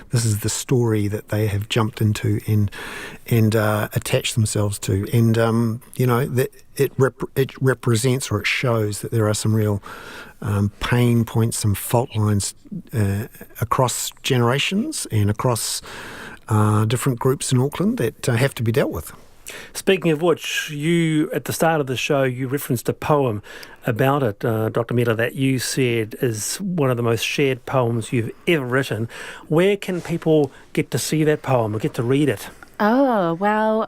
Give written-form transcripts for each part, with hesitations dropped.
this is the story that they have jumped into and attached themselves to, and that it represents, or it shows, that there are some real pain points, some fault lines across generations and across different groups in Auckland that have to be dealt with. Speaking of which, you, at the start of the show, you referenced a poem about it, Dr. Miller, that you said is one of the most shared poems you've ever written. Where can people get to see that poem or get to read it? Oh, well...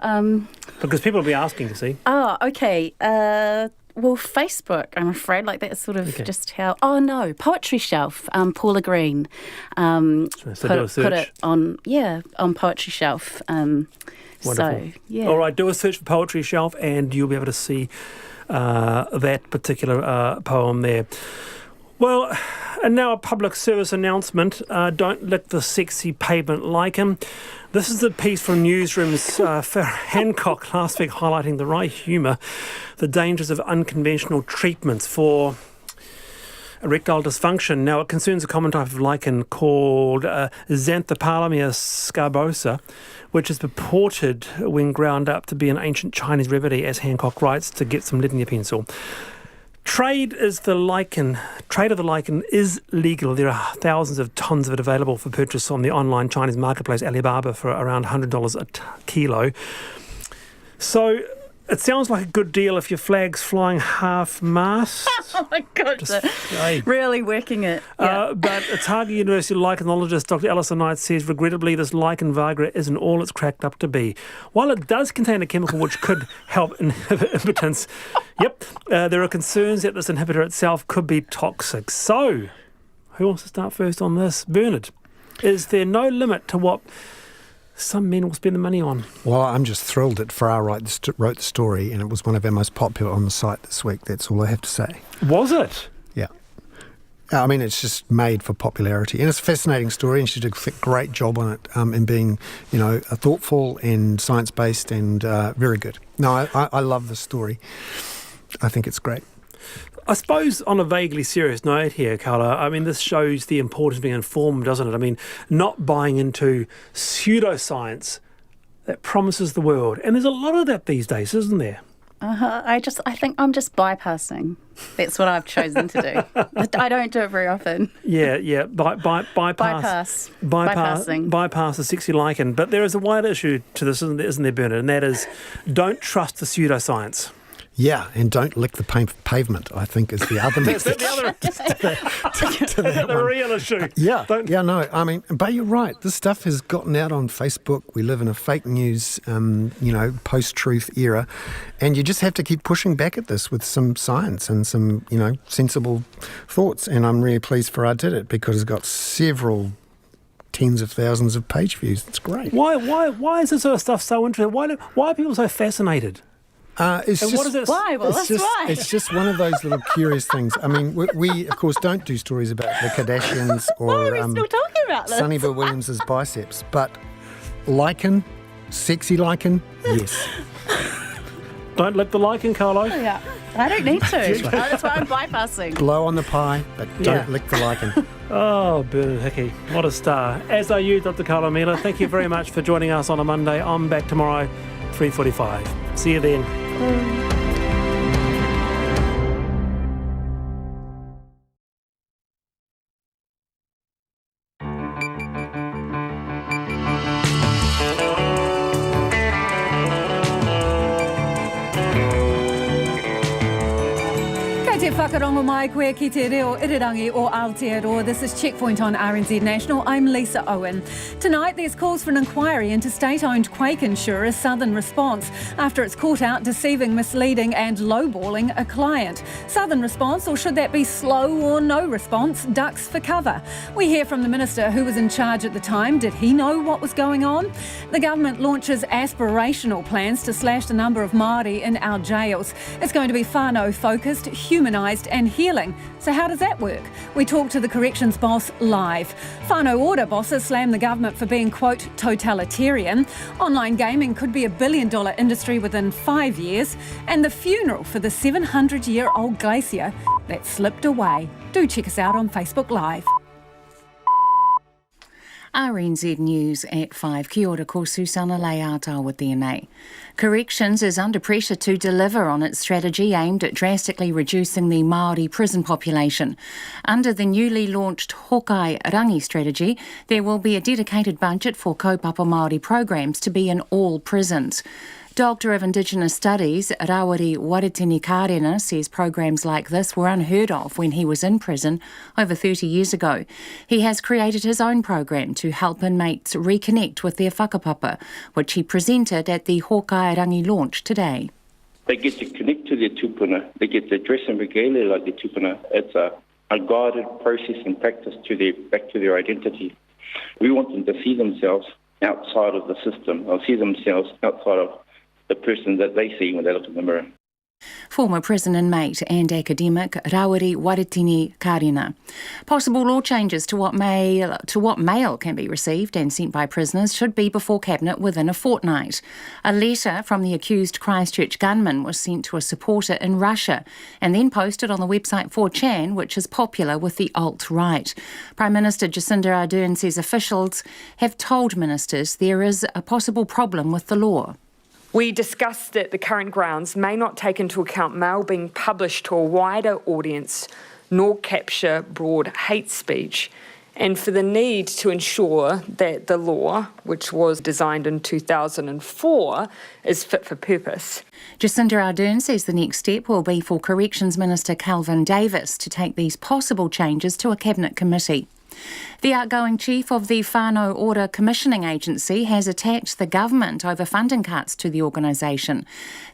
because people will be asking to see. Oh, okay. Well, Facebook, I'm afraid, like that's sort of just how... Oh, no, Poetry Shelf, Paula Green. So do a search. Put it on Poetry Shelf. Wonderful. So, yeah. All right, do a search for Poetry Shelf and you'll be able to see that particular poem there. Well, and now a public service announcement. Don't lick the sexy pavement lichen. This is a piece from Newsroom's for Hancock last week, highlighting the right humour, the dangers of unconventional treatments for erectile dysfunction. Now, it concerns a common type of lichen called Xanthopalmia scarbosa, which is purported, when ground up, to be an ancient Chinese remedy, as Hancock writes, to get some lead in your pencil. Trade of the lichen is legal. There are thousands of tons of it available for purchase on the online Chinese marketplace Alibaba for around $100 a kilo. So it sounds like a good deal if your flag's flying half-mast. Oh my God, really working it. Yeah. But Otago University lichenologist Dr. Alison Knight says, regrettably, this lichen Viagra isn't all it's cracked up to be. While it does contain a chemical which could help inhibit impotence, there are concerns that this inhibitor itself could be toxic. So, who wants to start first on this? Bernard, is there no limit to what some men will spend the money on? Well, I'm just thrilled that Far Right wrote the story, and it was one of our most popular on the site this week. That's all I have to say. Was it? Yeah. I mean, it's just made for popularity. And it's a fascinating story, and she did a great job on it in being, thoughtful and science-based and very good. No, I love the story. I think it's great. I suppose on a vaguely serious note here, Carla, I mean, this shows the importance of being informed, doesn't it? I mean, not buying into pseudoscience that promises the world. And there's a lot of that these days, isn't there? I think I'm just bypassing. That's what I've chosen to do. I don't do it very often. Yeah. Bypassing. Bypass the sexy lichen. But there is a wider issue to this, isn't there, Bernard? And that is, don't trust the pseudoscience. Yeah, and don't lick the pavement, I think, is the other message. The real issue. Yeah, I mean, but you're right. This stuff has gotten out on Facebook. We live in a fake news, post-truth era, and you just have to keep pushing back at this with some science and some, sensible thoughts. And I'm really pleased I did it, because it's got several tens of thousands of page views. It's great. Why is this sort of stuff so interesting? Why are people so fascinated? Why? Well, It's just one of those little curious things. I mean, we of course don't do stories about the Kardashians or Why are we still talking about this? Sunnyville Williams' biceps, but lichen, sexy lichen, yes. Don't lick the lichen, Carlo. Yeah, I don't need to. That's why I'm bypassing. Blow on the pie, but don't lick the lichen. Oh, Bernard Hickey, what a star. As are you, Dr. Carlo Miller. Thank you very much for joining us on a Monday. I'm back tomorrow, 3:45. See you then. Whakarongo mai koe ki te reo irirangi o Aotearoa. This is Checkpoint on RNZ National. I'm Lisa Owen. Tonight there's calls for an inquiry into state-owned quake insurer Southern Response after it's caught out deceiving, misleading and lowballing a client. Southern Response, or should that be slow or no response, ducks for cover. We hear from the Minister who was in charge at the time. Did he know what was going on? The government launches aspirational plans to slash the number of Maori in our jails. It's going to be whanau focused, humanised and healing. So how does that work? We talk to the corrections boss live. Whanau Ora bosses slam the government for being, quote, totalitarian. Online gaming could be $1 billion industry within 5 years. And the funeral for the 700-year-old glacier that slipped away. Do check us out on Facebook Live. RNZ News at 5. Kia ora, ko Susana Leata with DNA. Corrections is under pressure to deliver on its strategy aimed at drastically reducing the Maori prison population. Under the newly launched Hawkeye Rangi strategy, there will be a dedicated budget for kaupapa Maori programs to be in all prisons. Doctor of Indigenous Studies, Rawiri Waritini Karena, says programs like this were unheard of when he was in prison over 30 years ago. He has created his own program to help inmates reconnect with their whakapapa, which he presented at the Hawkeye Rangi launch today. They get to connect to their tupuna. They get to dress and regalia like their tupuna. It's a guided process and practice back to their identity. We want them to see themselves outside of the system, or see themselves outside of the person that they see when they look in the mirror. Former prison inmate and academic Rawiri Waritini Karena. Possible law changes to what mail can be received and sent by prisoners should be before Cabinet within a fortnight. A letter from the accused Christchurch gunman was sent to a supporter in Russia and then posted on the website 4chan, which is popular with the alt-right. Prime Minister Jacinda Ardern says officials have told ministers there is a possible problem with the law. We discussed that the current grounds may not take into account mail being published to a wider audience nor capture broad hate speech, and for the need to ensure that the law, which was designed in 2004, is fit for purpose. Jacinda Ardern says the next step will be for Corrections Minister Calvin Davis to take these possible changes to a Cabinet committee. The outgoing chief of the Whanau Ora commissioning agency has attacked the government over funding cuts to the organisation.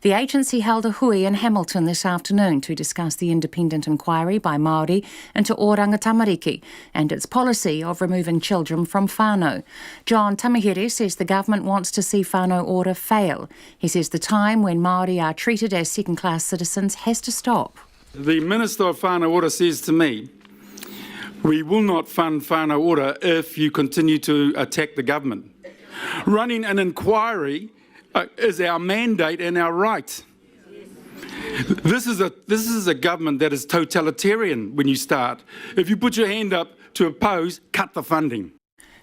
The agency held a hui in Hamilton this afternoon to discuss the independent inquiry by Maori into o rangatamariki and its policy of removing children from whānau. John Tamihere says the government wants to see Whanau Ora fail. He says the time when Maori are treated as second-class citizens has to stop. The Minister of Whanau Ora says to me, "We will not fund Whanau Ora if you continue to attack the government. Running an inquiry is our mandate and our right. This is a government that is totalitarian when you start. If you put your hand up to oppose, cut the funding."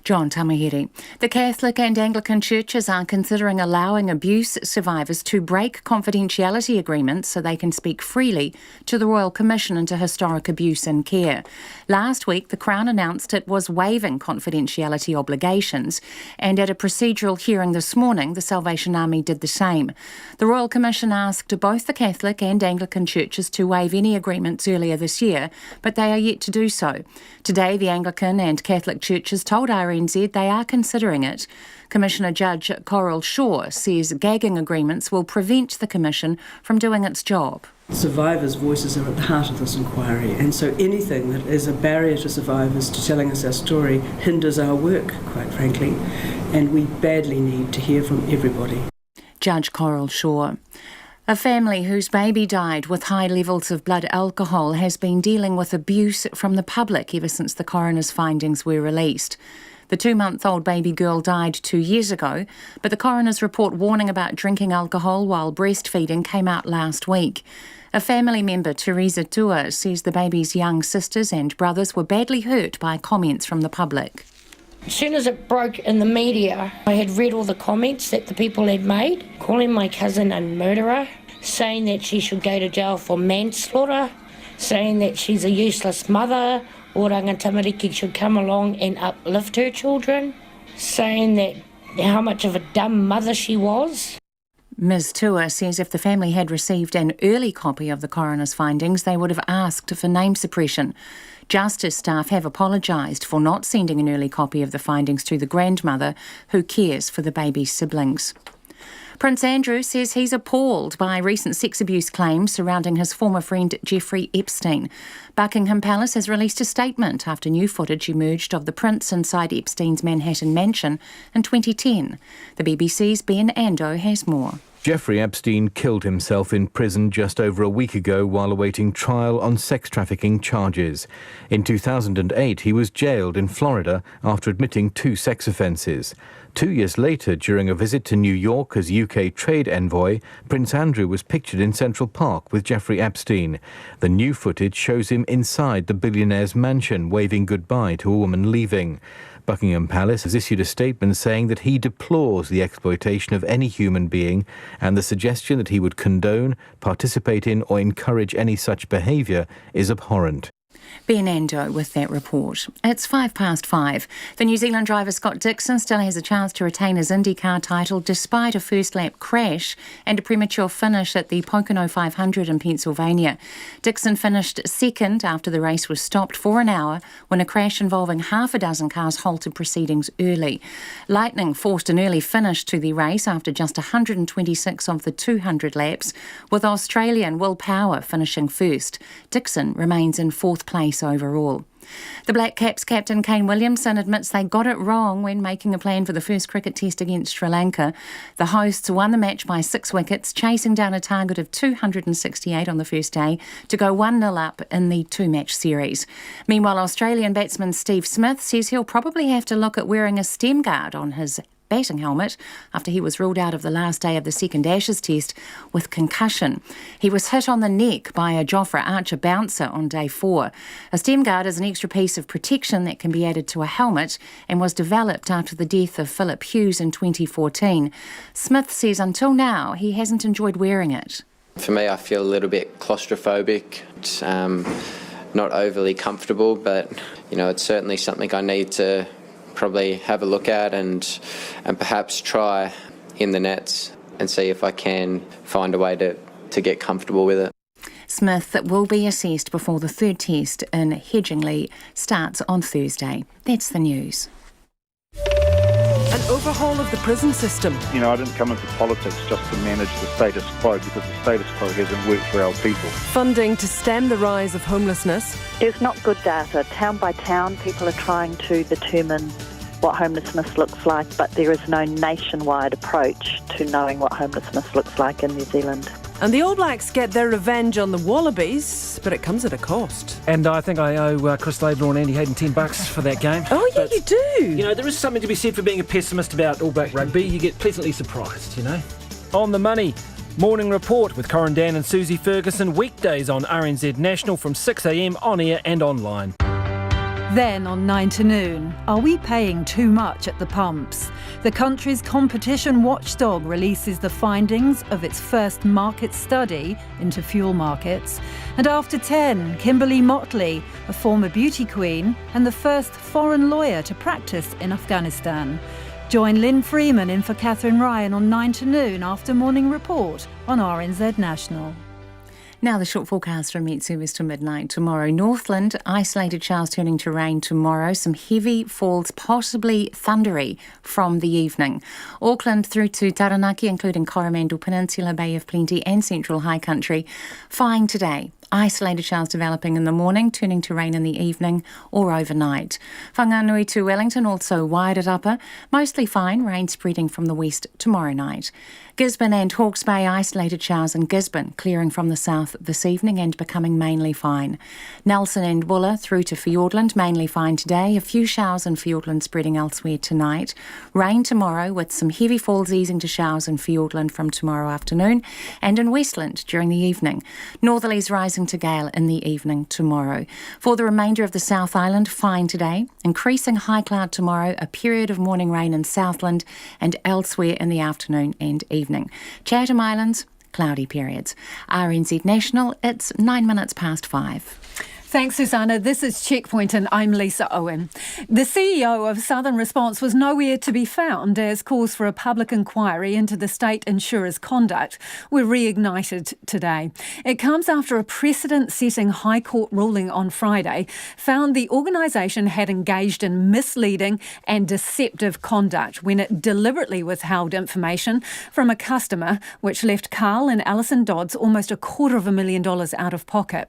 John Tamihere. The Catholic and Anglican churches are considering allowing abuse survivors to break confidentiality agreements so they can speak freely to the Royal Commission into Historic Abuse and Care. Last week, the Crown announced it was waiving confidentiality obligations, and at a procedural hearing this morning, the Salvation Army did the same. The Royal Commission asked both the Catholic and Anglican churches to waive any agreements earlier this year, but they are yet to do so. Today, the Anglican and Catholic churches told RNZ they are considering it. Commissioner Judge Coral Shaw says gagging agreements will prevent the Commission from doing its job. Survivors' voices are at the heart of this inquiry, and so anything that is a barrier to survivors to telling us our story hinders our work, quite frankly, and we badly need to hear from everybody. Judge Coral Shaw. A family whose baby died with high levels of blood alcohol has been dealing with abuse from the public ever since the coroner's findings were released. The 2-month-old baby girl died 2 years ago, but the coroner's report warning about drinking alcohol while breastfeeding came out last week. A family member, Teresa Tua, says the baby's young sisters and brothers were badly hurt by comments from the public. As soon as it broke in the media, I had read all the comments that the people had made, calling my cousin a murderer, saying that she should go to jail for manslaughter, saying that she's a useless mother, o rangatamariki should come along and uplift her children, saying that how much of a dumb mother she was. Ms. Tua says if the family had received an early copy of the coroner's findings, they would have asked for name suppression. Justice staff have apologised for not sending an early copy of the findings to the grandmother who cares for the baby's siblings. Prince Andrew says he's appalled by recent sex abuse claims surrounding his former friend Jeffrey Epstein. Buckingham Palace has released a statement after new footage emerged of the prince inside Epstein's Manhattan mansion in 2010. The BBC's Ben Ando has more. Jeffrey Epstein killed himself in prison just over a week ago while awaiting trial on sex trafficking charges. In 2008, he was jailed in Florida after admitting 2 sex offences. 2 years later, during a visit to New York as UK trade envoy, Prince Andrew was pictured in Central Park with Jeffrey Epstein. The new footage shows him inside the billionaire's mansion, waving goodbye to a woman leaving. Buckingham Palace has issued a statement saying that he deplores the exploitation of any human being, and the suggestion that he would condone, participate in or encourage any such behaviour is abhorrent. Ben Ando with that report. It's 5:05. The New Zealand driver Scott Dixon still has a chance to retain his IndyCar title despite a first lap crash and a premature finish at the Pocono 500 in Pennsylvania. Dixon finished second after the race was stopped for an hour when a crash involving half a dozen cars halted proceedings early. Lightning forced an early finish to the race after just 126 of the 200 laps, with Australian Will Power finishing first. Dixon remains in fourth place overall. The Black Caps captain Kane Williamson admits they got it wrong when making a plan for the first cricket test against Sri Lanka. The hosts won the match by 6 wickets, chasing down a target of 268 on the first day to go 1-0 up in the 2-match series. Meanwhile, Australian batsman Steve Smith says he'll probably have to look at wearing a stem guard on his batting helmet after he was ruled out of the last day of the second Ashes test with concussion. He was hit on the neck by a Jofra Archer bouncer on day 4. A stem guard is an extra piece of protection that can be added to a helmet and was developed after the death of Philip Hughes in 2014. Smith says until now he hasn't enjoyed wearing it. For me, I feel a little bit claustrophobic, not overly comfortable, but it's certainly something I need to probably have a look at and perhaps try in the nets and see if I can find a way to get comfortable with it. Smith will be assessed before the third test in Hedgingley starts on Thursday. That's the news. An overhaul of the prison system. I didn't come into politics just to manage the status quo, because the status quo hasn't worked for our people. Funding to stem the rise of homelessness. There's not good data. Town by town, people are trying to determine what homelessness looks like, but there is no nationwide approach to knowing what homelessness looks like in New Zealand. And the All Blacks get their revenge on the Wallabies, but it comes at a cost. And I think I owe Chris Laidlaw and Andy Hayden $10 for that game. Oh, yeah, you do. There is something to be said for being a pessimist about All Black rugby. You get pleasantly surprised, On the money. Morning Report with Corin Dan and Susie Ferguson, weekdays on RNZ National from 6 a.m on air and online. Then on 9 to noon, are we paying too much at the pumps? The country's competition watchdog releases the findings of its first market study into fuel markets. And after 10, Kimberly Motley, a former beauty queen and the first foreign lawyer to practice in Afghanistan. Join Lynn Freeman in for Catherine Ryan on 9 to noon after Morning Report on RNZ National. Now the short forecast from Met Service to midnight tomorrow. Northland, isolated showers turning to rain tomorrow. Some heavy falls, possibly thundery from the evening. Auckland through to Taranaki, including Coromandel Peninsula, Bay of Plenty and Central High Country. Fine today. Isolated showers developing in the morning, turning to rain in the evening or overnight. Whanganui to Wellington, also wide at upper. Mostly fine, rain spreading from the west tomorrow night. Gisborne and Hawke's Bay, isolated showers in Gisborne, clearing from the south this evening and becoming mainly fine. Nelson and Buller through to Fiordland, mainly fine today. A few showers in Fiordland spreading elsewhere tonight. Rain tomorrow with some heavy falls easing to showers in Fiordland from tomorrow afternoon and in Westland during the evening. Northerlies rising to gale in the evening tomorrow. For the remainder of the South Island, fine today. Increasing high cloud tomorrow, a period of morning rain in Southland and elsewhere in the afternoon and evening. Chatham Islands, cloudy periods. RNZ National, it's 9 minutes past 5. Thanks, Susanna. This is Checkpoint and I'm Lisa Owen. The CEO of Southern Response was nowhere to be found as calls for a public inquiry into the state insurer's conduct were reignited today. It comes after a precedent-setting High Court ruling on Friday found the organisation had engaged in misleading and deceptive conduct when it deliberately withheld information from a customer, which left Carl and Alison Dodds almost $250,000 out of pocket.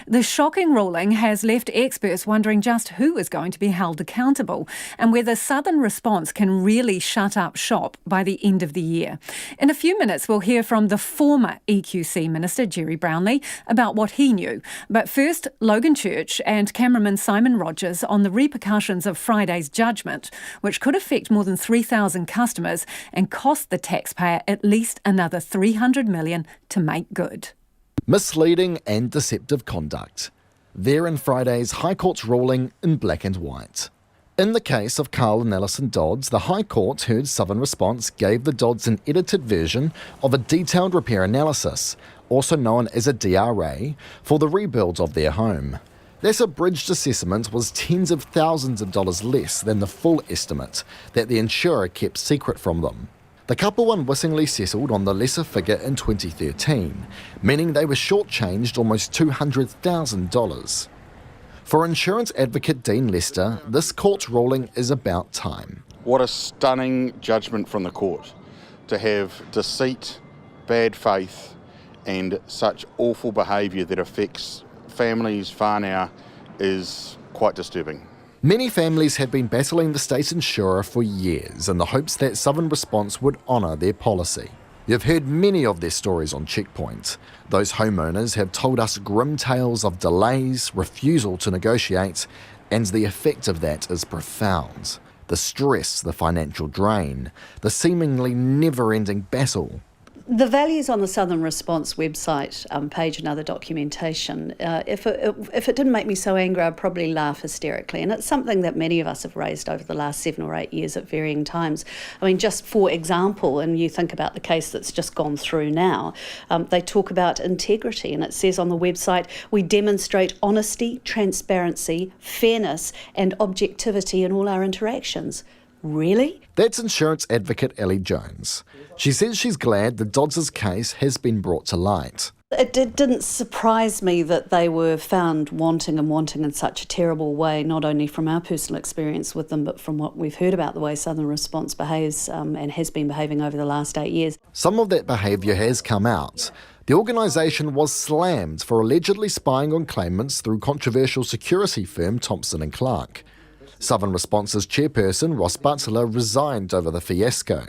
The shocking ruling has left experts wondering just who is going to be held accountable and whether Southern Response can really shut up shop by the end of the year. In a few minutes, we'll hear from the former EQC Minister, Gerry Brownlee, about what he knew. But first, Logan Church and cameraman Simon Rogers on the repercussions of Friday's judgment, which could affect more than 3,000 customers and cost the taxpayer at least another $300 million to make good. Misleading and deceptive conduct. There in Friday's High Court's ruling in black and white. In the case of Carl and Alison Dodds, the High Court heard Southern Response gave the Dodds an edited version of a detailed repair analysis, also known as a DRA, for the rebuild of their home. This abridged assessment was tens of thousands of dollars less than the full estimate that the insurer kept secret from them. The couple unwittingly settled on the lesser figure in 2013, meaning they were shortchanged almost $200,000. For insurance advocate Dean Lester, this court ruling is about time. What a stunning judgment from the court to have deceit, bad faith and such awful behaviour that affects families whānau is quite disturbing. Many families have been battling the state insurer for years in the hopes that Southern Response would honour their policy. You've heard many of their stories on Checkpoint. Those homeowners have told us grim tales of delays, refusal to negotiate, and the effect of that is profound. The stress, the financial drain, the seemingly never-ending battle. The values on the Southern Response website page and other documentation, if it didn't make me so angry, I'd probably laugh hysterically. And it's something that many of us have raised over the last 7 or 8 years at varying times. I mean, just for example, and you think about the case that's just gone through now, they talk about integrity, and it says on the website, we demonstrate honesty, transparency, fairness and objectivity in all our interactions. Really? That's insurance advocate Ellie Jones. She says she's glad the Dodds' case has been brought to light. It didn't surprise me that they were found wanting in such a terrible way, not only from our personal experience with them, but from what we've heard about the way Southern Response behaves and has been behaving over the last 8 years. Some of that behaviour has come out. The organisation was slammed for allegedly spying on claimants through controversial security firm Thompson & Clark. Southern Response's chairperson, Ross Butler, resigned over the fiasco.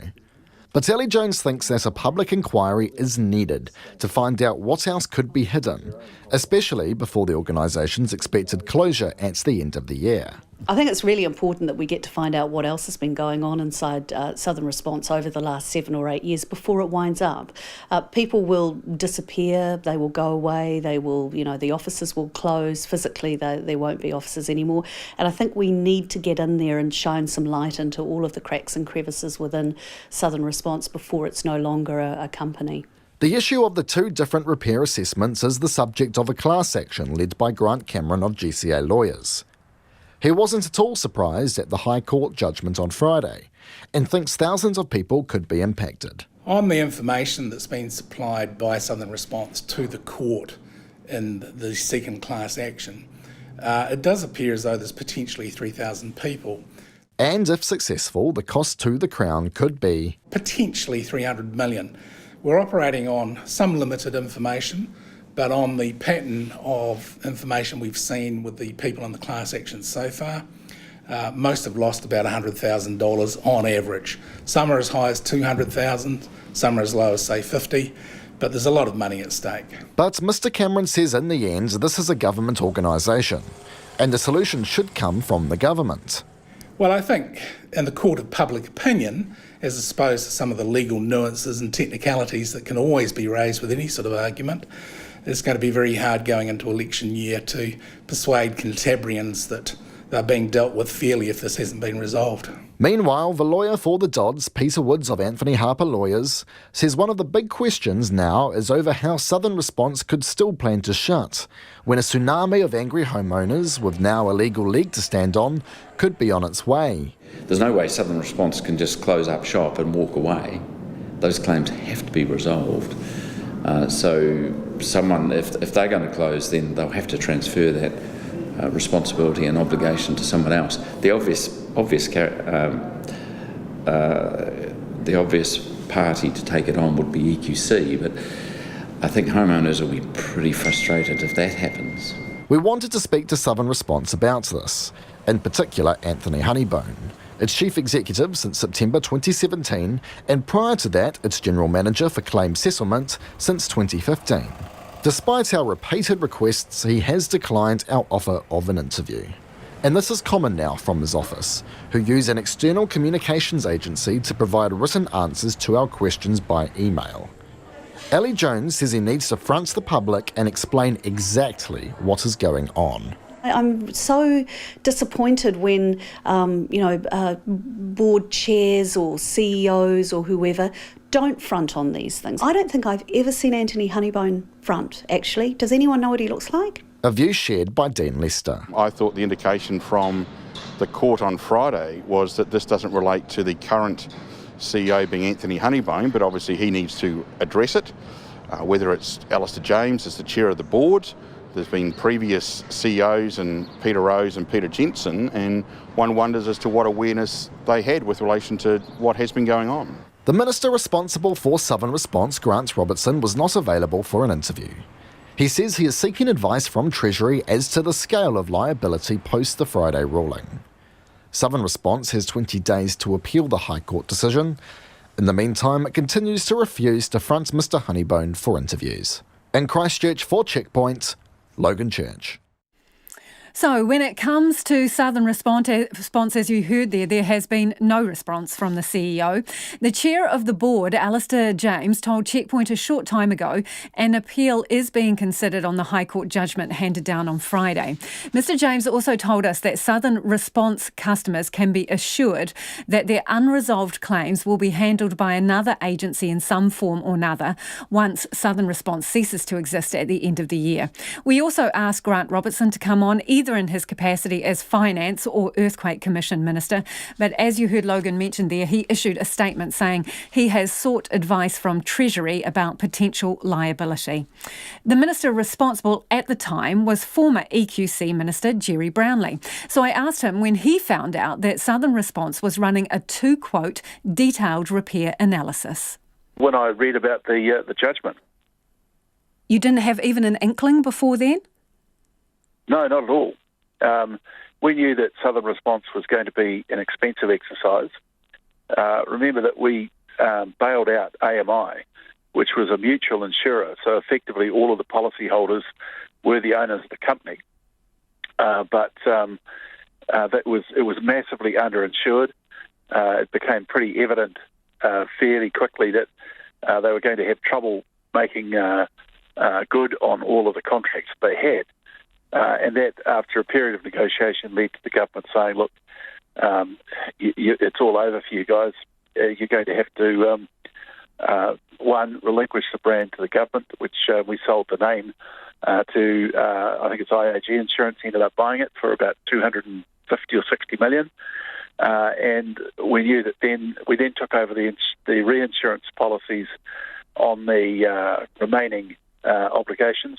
But Ellie Jones thinks that a public inquiry is needed to find out what else could be hidden, especially before the organisation's expected closure at the end of the year. I think it's really important that we get to find out what else has been going on inside Southern Response over the last 7 or 8 years before it winds up. People will disappear, they will go away, they will, the offices will close. Physically, there won't be offices anymore. And I think we need to get in there and shine some light into all of the cracks and crevices within Southern Response before it's no longer a company. The issue of the 2 different repair assessments is the subject of a class action led by Grant Cameron of GCA Lawyers. He wasn't at all surprised at the High Court judgment on Friday and thinks thousands of people could be impacted. On the information that's been supplied by Southern Response to the court in the second class action, it does appear as though there's potentially 3,000 people. And if successful, the cost to the Crown could be potentially $300 million. We're operating on some limited information, but on the pattern of information we've seen with the people in the class action so far, most have lost about $100,000 on average. Some are as high as $200,000, some are as low as, say, $50,000, but there's a lot of money at stake. But Mr Cameron says in the end this is a government organisation, and the solution should come from the government. Well, I think in the court of public opinion, as opposed to some of the legal nuances and technicalities that can always be raised with any sort of argument, it's going to be very hard going into election year to persuade Cantabrians that they're being dealt with fairly if this hasn't been resolved. Meanwhile, the lawyer for the Dodds, Peter Woods of Anthony Harper Lawyers, says one of the big questions now is over how Southern Response could still plan to shut when a tsunami of angry homeowners, with now a legal leg to stand on, could be on its way. There's no way Southern Response can just close up shop and walk away. Those claims have to be resolved. So someone, if they're going to close, then they'll have to transfer that responsibility and obligation to someone else. The obvious party to take it on would be EQC, but I think homeowners will be pretty frustrated if that happens. We wanted to speak to Southern Response about this, in particular Anthony Honeybone, its chief executive since September 2017, and prior to that, its general manager for claim settlement since 2015. Despite our repeated requests, he has declined our offer of an interview. And this is common now from his office, who use an external communications agency to provide written answers to our questions by email. Ellie Jones says he needs to front the public and explain exactly what is going on. I'm so disappointed when, board chairs or CEOs or whoever don't front on these things. I don't think I've ever seen Anthony Honeybone front, actually. Does anyone know what he looks like? A view shared by Dean Lester. I thought the indication from the court on Friday was that this doesn't relate to the current CEO being Anthony Honeybone, but obviously he needs to address it, whether it's Alistair James as the chair of the board. There's been previous CEOs and Peter Rose and Peter Jensen, and one wonders as to what awareness they had with relation to what has been going on. The minister responsible for Southern Response, Grant Robertson, was not available for an interview. He says he is seeking advice from Treasury as to the scale of liability post the Friday ruling. Southern Response has 20 days to appeal the High Court decision. In the meantime, it continues to refuse to front Mr Honeybone for interviews. In Christchurch for Checkpoint, Logan Church. So when it comes to Southern response, as you heard there has been no response from the CEO. The chair of the board, Alistair James, told Checkpoint a short time ago an appeal is being considered on the High Court judgment handed down on Friday. Mr James also told us that Southern Response customers can be assured that their unresolved claims will be handled by another agency in some form or another once Southern Response ceases to exist at the end of the year. We also asked Grant Robertson to come on either in his capacity as Finance or Earthquake Commission Minister. But as you heard Logan mention there, he issued a statement saying he has sought advice from Treasury about potential liability. The minister responsible at the time was former EQC Minister Gerry Brownlee. So I asked him when he found out that Southern Response was running a two-quote detailed repair analysis. When I read about the judgment. You didn't have even an inkling before then? No, not at all. We knew that Southern Response was going to be an expensive exercise. Remember that we bailed out AMI, which was a mutual insurer, so effectively all of the policyholders were the owners of the company. But it was massively underinsured. It became pretty evident fairly quickly that they were going to have trouble making good on all of the contracts they had. And that, after a period of negotiation, led to the government saying, look, it's all over for you guys. You're going to have to, one, relinquish the brand to the government, which we sold the name to, I think it's IAG Insurance, ended up buying it for about 250 or 60 million. And we knew that we then took over the reinsurance policies on the remaining obligations.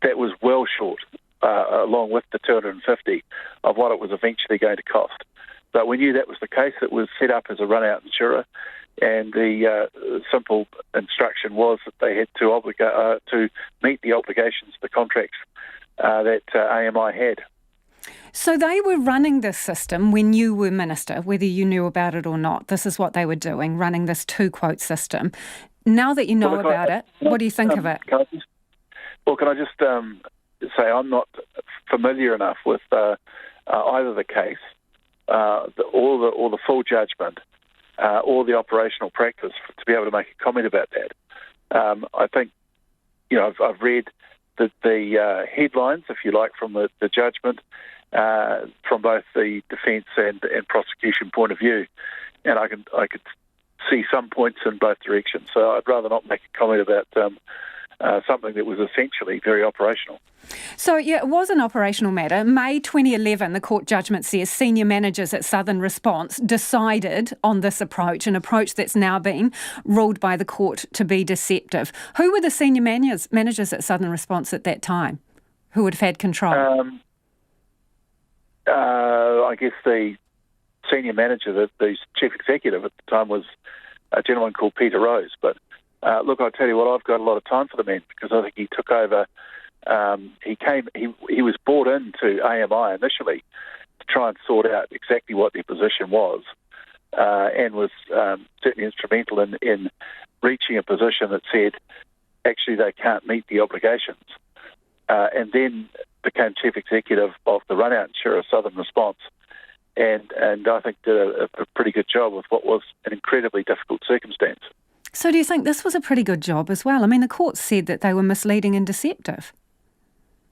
That was well short, along with the 250 of what it was eventually going to cost. But we knew that was the case. It was set up as a run-out insurer, and the simple instruction was that they had to meet the obligations, the contracts that AMI had. So they were running this system when you were minister, whether you knew about it or not. This is what they were doing, running this two-quote system. Now that you know about it, what do you think of it? Can I just say I'm not familiar enough with either the case, or the full judgment, or the operational practice to be able to make a comment about that. I think, I've read the headlines, if you like, from the judgment, from both the defence and prosecution point of view, and I could see some points in both directions. So I'd rather not make a comment about something that was essentially very operational. So, it was an operational matter. May 2011, the court judgment says senior managers at Southern Response decided on this approach, an approach that's now been ruled by the court to be deceptive. Who were the senior managers at Southern Response at that time who would have had control? I guess the senior manager, the chief executive at the time, was a gentleman called Peter Rose. But look, I'll tell you what, I've got a lot of time for the man, because I think he took over. He was brought into AMI initially to try and sort out exactly what their position was, and was certainly instrumental in reaching a position that said actually they can't meet the obligations, and then became chief executive of the run-out insurer Southern Response, and I think did a pretty good job with what was an incredibly difficult circumstance. So do you think this was a pretty good job as well? I mean, the court said that they were misleading and deceptive.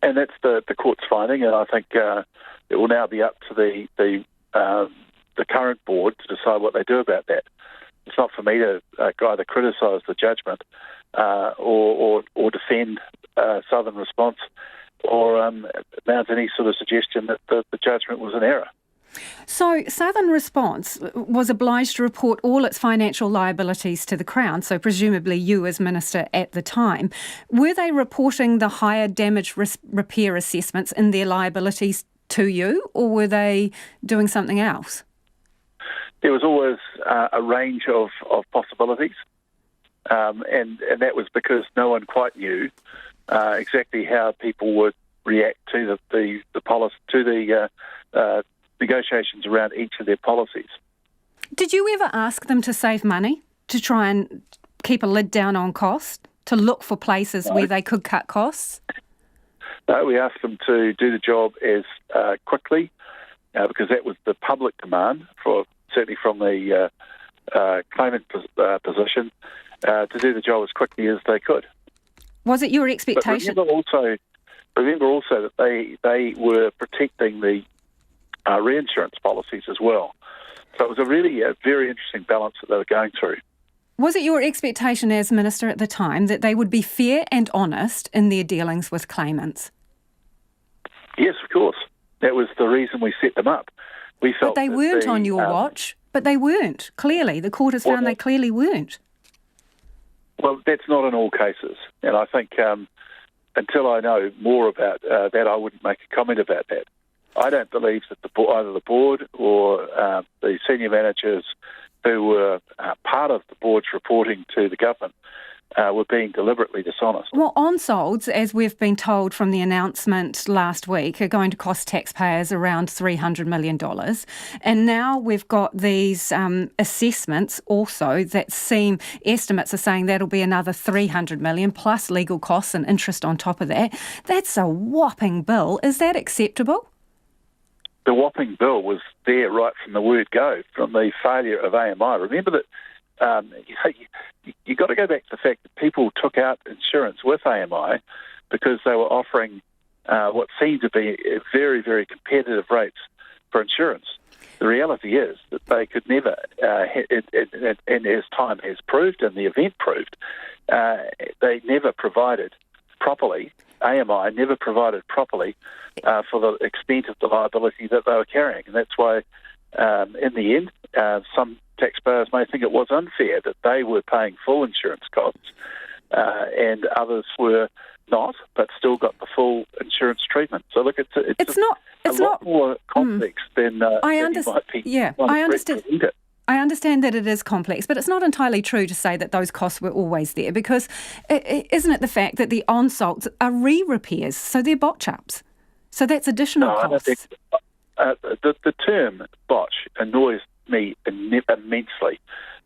And that's the court's finding, and I think it will now be up to the current board to decide what they do about that. It's not for me to either criticise the judgment or defend Southern Response or mount any sort of suggestion that the judgment was an error. So Southern Response was obliged to report all its financial liabilities to the Crown, so presumably you as Minister at the time. Were they reporting the higher damage repair assessments in their liabilities to you, or were they doing something else? There was always a range of possibilities, and that was because no one quite knew exactly how people would react to the policy, to the negotiations around each of their policies. Did you ever ask them to save money, to try and keep a lid down on cost, to look for places where they could cut costs? No, we asked them to do the job as quickly, because that was the public demand, certainly from the claimant position, to do the job as quickly as they could. Was it your expectation? But remember also that they were protecting the reinsurance policies as well. So it was a very interesting balance that they were going through. Was it your expectation as Minister at the time that they would be fair and honest in their dealings with claimants? Yes, of course. That was the reason we set them up. We felt but they weren't on your watch. But they weren't, clearly. The court has found they clearly weren't. Well, that's not in all cases. And I think until I know more about that, I wouldn't make a comment about that. I don't believe that either the board or the senior managers who were part of the board's reporting to the government were being deliberately dishonest. Well, on-solds, as we've been told from the announcement last week, are going to cost taxpayers around $300 million. And now we've got these assessments also that estimates are saying that'll be another $300 million plus legal costs and interest on top of that. That's a whopping bill. Is that acceptable? The whopping bill was there right from the word go, from the failure of AMI. Remember that you've got to go back to the fact that people took out insurance with AMI because they were offering what seemed to be very, very competitive rates for insurance. The reality is that they could never, and as time has proved and the event proved, they never provided properly. AMI never provided properly for the extent of the liability that they were carrying. And that's why, in the end, some taxpayers may think it was unfair that they were paying full insurance costs and others were not, but still got the full insurance treatment. So look, it's a lot more complex than I understand. I understand. I understand that it is complex, but it's not entirely true to say that those costs were always there, because isn't it the fact that the on-salts are re-repairs, so they're botch-ups? So that's additional costs. The term botch annoys me immensely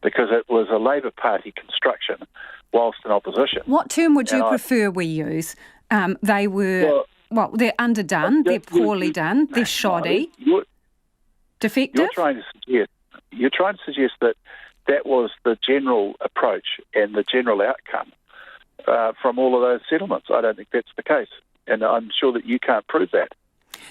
because it was a Labor Party construction whilst in opposition. What term would you prefer we use? They were, they're underdone, they're poorly done, they're shoddy, defective? You're trying to suggest that was the general approach and the general outcome from all of those settlements. I don't think that's the case, and I'm sure that you can't prove that.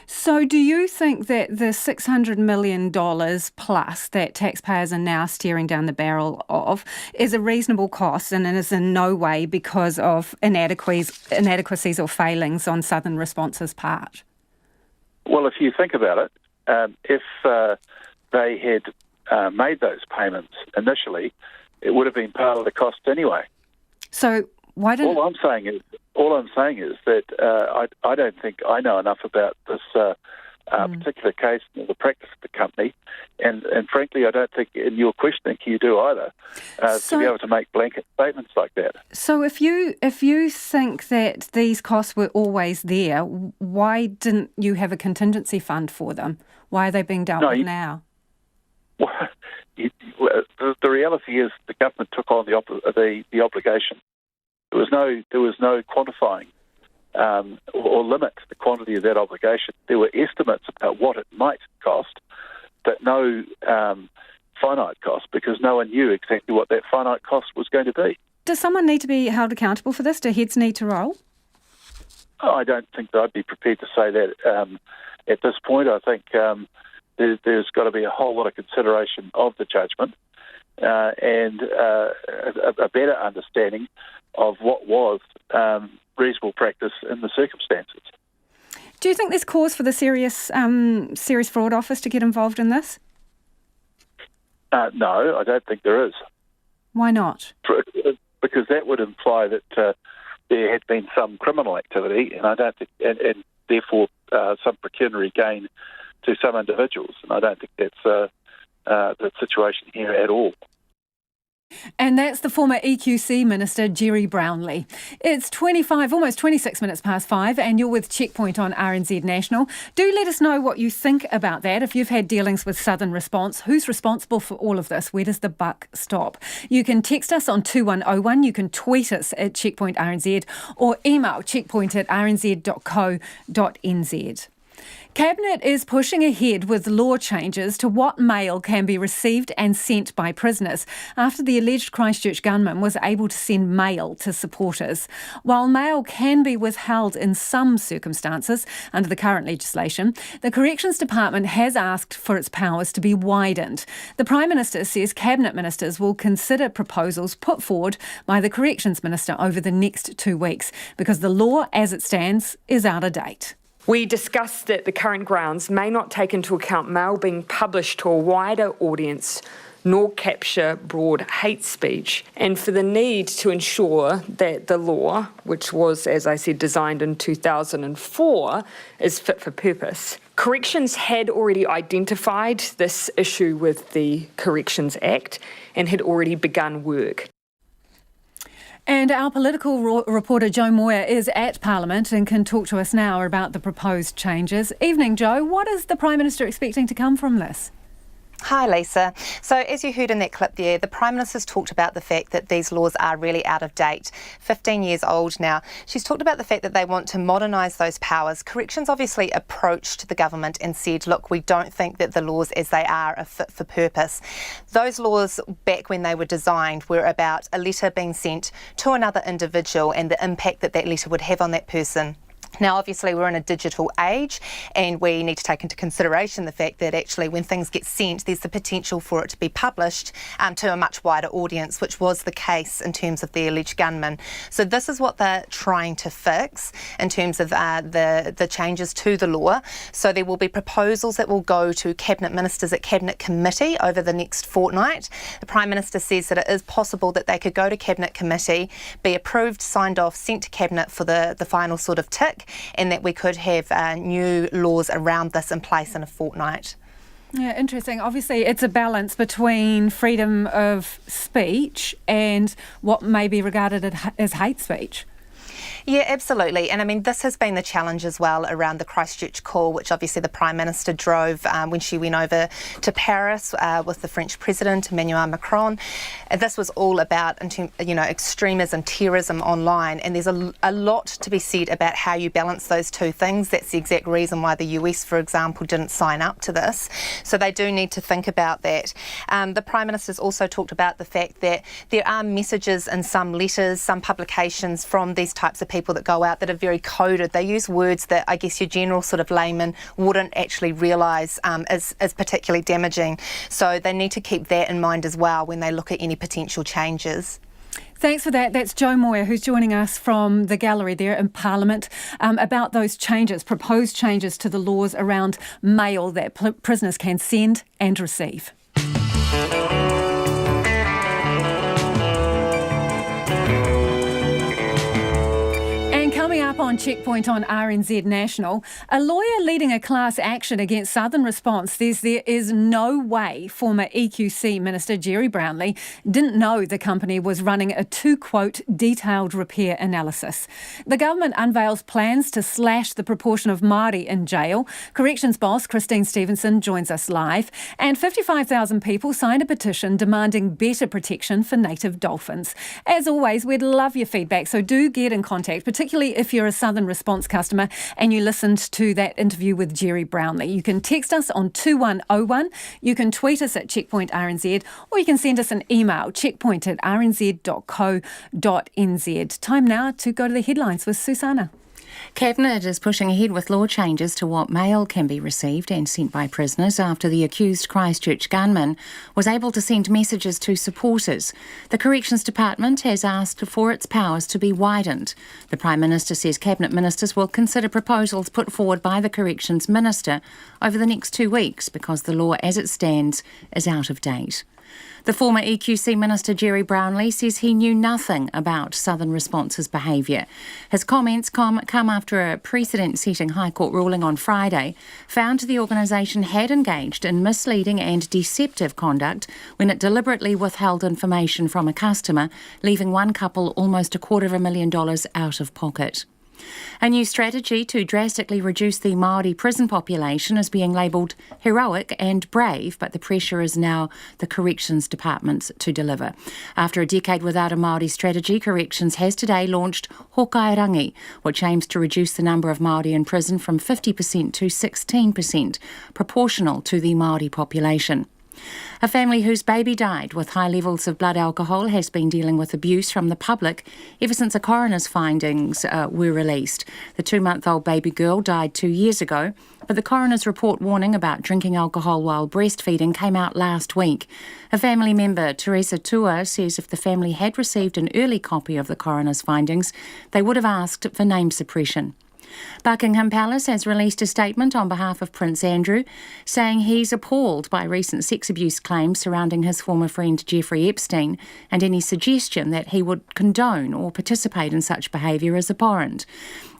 So do you think that the $600 million plus that taxpayers are now staring down the barrel of is a reasonable cost, and it is in no way because of inadequacies or failings on Southern Response's part? Well, if you think about it, if they had made those payments initially, it would have been part of the cost anyway. So why don't... All I'm saying is that I don't think I know enough about this particular case and the practice of the company, and frankly, I don't think in your questioning you do either, to be able to make blanket statements like that. So if you think that these costs were always there, why didn't you have a contingency fund for them? Why are they being dealt with now? Well, the reality is the government took on the obligation. There was no quantifying or limit to the quantity of that obligation. There were estimates about what it might cost, but no finite cost, because no one knew exactly what that finite cost was going to be. Does someone need to be held accountable for this? Do heads need to roll? I don't think that I'd be prepared to say that at this point. I think there's got to be a whole lot of consideration of the judgment and a better understanding of what was reasonable practice in the circumstances. Do you think there's cause for the Serious Fraud Office to get involved in this? No, I don't think there is. Why not? Because that would imply that there had been some criminal activity, and I don't think, and therefore some pecuniary gain to some individuals, and I don't think that's the situation here at all. And that's the former EQC Minister, Gerry Brownlee. It's almost 26 minutes past 5, and you're with Checkpoint on RNZ National. Do let us know what you think about that. If you've had dealings with Southern Response, who's responsible for all of this? Where does the buck stop? You can text us on 2101, you can tweet us at Checkpoint RNZ, or email checkpoint@rnz.co.nz. Cabinet is pushing ahead with law changes to what mail can be received and sent by prisoners after the alleged Christchurch gunman was able to send mail to supporters. While mail can be withheld in some circumstances under the current legislation, the Corrections Department has asked for its powers to be widened. The Prime Minister says Cabinet ministers will consider proposals put forward by the Corrections Minister over the next 2 weeks because the law as it stands is out of date. We discussed that the current grounds may not take into account mail being published to a wider audience nor capture broad hate speech, and for the need to ensure that the law, which was, as I said, designed in 2004, is fit for purpose. Corrections had already identified this issue with the Corrections Act and had already begun work. And our political reporter Joe Moyer is at Parliament and can talk to us now about the proposed changes. Evening, Joe. What is the Prime Minister expecting to come from this? Hi, Lisa. So as you heard in that clip there, the Prime Minister's talked about the fact that these laws are really out of date, 15 years old now. She's talked about the fact that they want to modernise those powers. Corrections obviously approached the government and said, look, we don't think that the laws as they are fit for purpose. Those laws, back when they were designed, were about a letter being sent to another individual and the impact that that letter would have on that person. Now, obviously, we're in a digital age and we need to take into consideration the fact that actually when things get sent, there's the potential for it to be published to a much wider audience, which was the case in terms of the alleged gunman. So this is what they're trying to fix in terms of the changes to the law. So there will be proposals that will go to Cabinet Ministers at Cabinet Committee over the next fortnight. The Prime Minister says that it is possible that they could go to Cabinet Committee, be approved, signed off, sent to Cabinet for the final sort of tick, and that we could have new laws around this in place in a fortnight. Yeah, interesting. Obviously, it's a balance between freedom of speech and what may be regarded as hate speech. Yeah, absolutely. And I mean, this has been the challenge as well around the Christchurch call, which obviously the Prime Minister drove when she went over to Paris with the French President, Emmanuel Macron. This was all about, extremism, terrorism online. And there's a lot to be said about how you balance those two things. That's the exact reason why the US, for example, didn't sign up to this. So they do need to think about that. The Prime Minister's also talked about the fact that there are messages in some letters, some publications from these types of people that go out that are very coded. They use words that I guess your general sort of layman wouldn't actually realise is particularly damaging. So they need to keep that in mind as well when they look at any potential changes. Thanks for that. That's Joe Moyer, who's joining us from the gallery there in Parliament about those changes, proposed changes to the laws around mail that prisoners can send and receive. Up on Checkpoint on RNZ National, a lawyer leading a class action against Southern Response says there is no way former EQC Minister Gerry Brownlee didn't know the company was running a quote, detailed repair analysis. The government unveils plans to slash the proportion of Maori in jail. Corrections boss Christine Stevenson joins us live, and 55,000 people signed a petition demanding better protection for native dolphins. As always, we'd love your feedback, so do get in contact, particularly if you're a Southern Response customer and you listened to that interview with Gerry Brownlee. You can text us on 2101, you can tweet us at Checkpoint RNZ, or you can send us an email, checkpoint@rnz.co.nz. Time now to go to the headlines with Susanna. Cabinet is pushing ahead with law changes to what mail can be received and sent by prisoners after the accused Christchurch gunman was able to send messages to supporters. The Corrections Department has asked for its powers to be widened. The Prime Minister says Cabinet ministers will consider proposals put forward by the Corrections Minister over the next 2 weeks because the law as it stands is out of date. The former EQC Minister Gerry Brownlee says he knew nothing about Southern Response's behaviour. His comments come after a precedent-setting High Court ruling on Friday found the organisation had engaged in misleading and deceptive conduct when it deliberately withheld information from a customer, leaving one couple almost $250,000 out of pocket. A new strategy to drastically reduce the Maori prison population is being labelled heroic and brave, but the pressure is now the Corrections Department's to deliver. After a decade without a Maori strategy, Corrections has today launched Hokairangi, which aims to reduce the number of Maori in prison from 50% to 16%, proportional to the Maori population. A family whose baby died with high levels of blood alcohol has been dealing with abuse from the public ever since a coroner's findings were released. The 2-month-old baby girl died 2 years ago, but the coroner's report warning about drinking alcohol while breastfeeding came out last week. A family member, Teresa Tua, says if the family had received an early copy of the coroner's findings, they would have asked for name suppression. Buckingham Palace has released a statement on behalf of Prince Andrew, saying he's appalled by recent sex abuse claims surrounding his former friend Jeffrey Epstein, and any suggestion that he would condone or participate in such behaviour is abhorrent.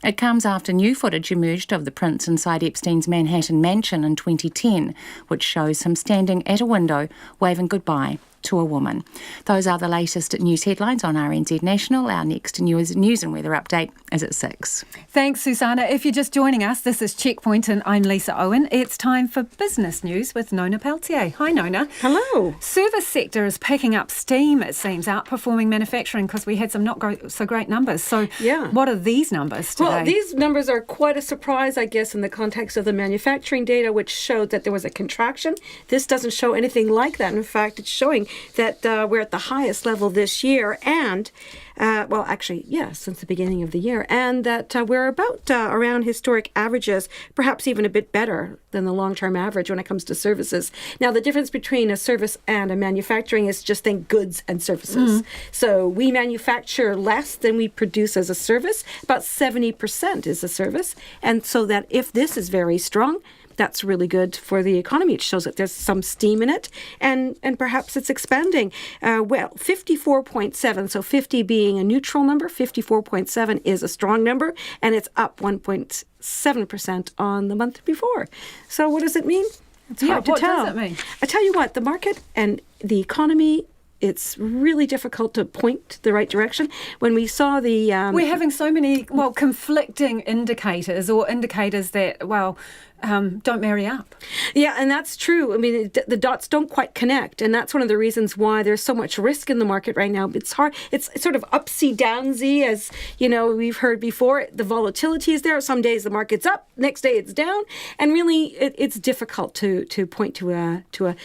It comes after new footage emerged of the prince inside Epstein's Manhattan mansion in 2010, which shows him standing at a window waving goodbye to a woman. Those are the latest news headlines on RNZ National. Our next news and weather update is at 6. Thanks, Susanna. If you're just joining us, this is Checkpoint and I'm Lisa Owen. It's time for business news with Nona Peltier. Hi, Nona. Hello. Service sector is picking up steam, it seems, outperforming manufacturing because we had some not so great numbers. So what are these numbers today? Well, these numbers are quite a surprise, I guess, in the context of the manufacturing data, which showed that there was a contraction. This doesn't show anything like that. In fact, it's showing that we're at the highest level this year and, since the beginning of the year, and that we're about around historic averages, perhaps even a bit better than the long-term average when it comes to services. Now, the difference between a service and a manufacturing is just think goods and services. So we manufacture less than we produce as a service. About 70% is a service. And so that if this is very strong, that's really good for the economy. It shows that there's some steam in it, and perhaps it's expanding. 54.7, so 50 being a neutral number, 54.7 is a strong number, and it's up 1.7% on the month before. So what does it mean? It's hard to tell. What does it mean? I tell you what, the market and the economy, it's really difficult to point the right direction. When we saw the... We're having so many, conflicting indicators or indicators that, don't marry up. Yeah, and that's true. I mean, the dots don't quite connect, and that's one of the reasons why there's so much risk in the market right now. It's hard. It's sort of upsy downsy, as we've heard before. The volatility is there. Some days the market's up, next day it's down, and really it's difficult to point to a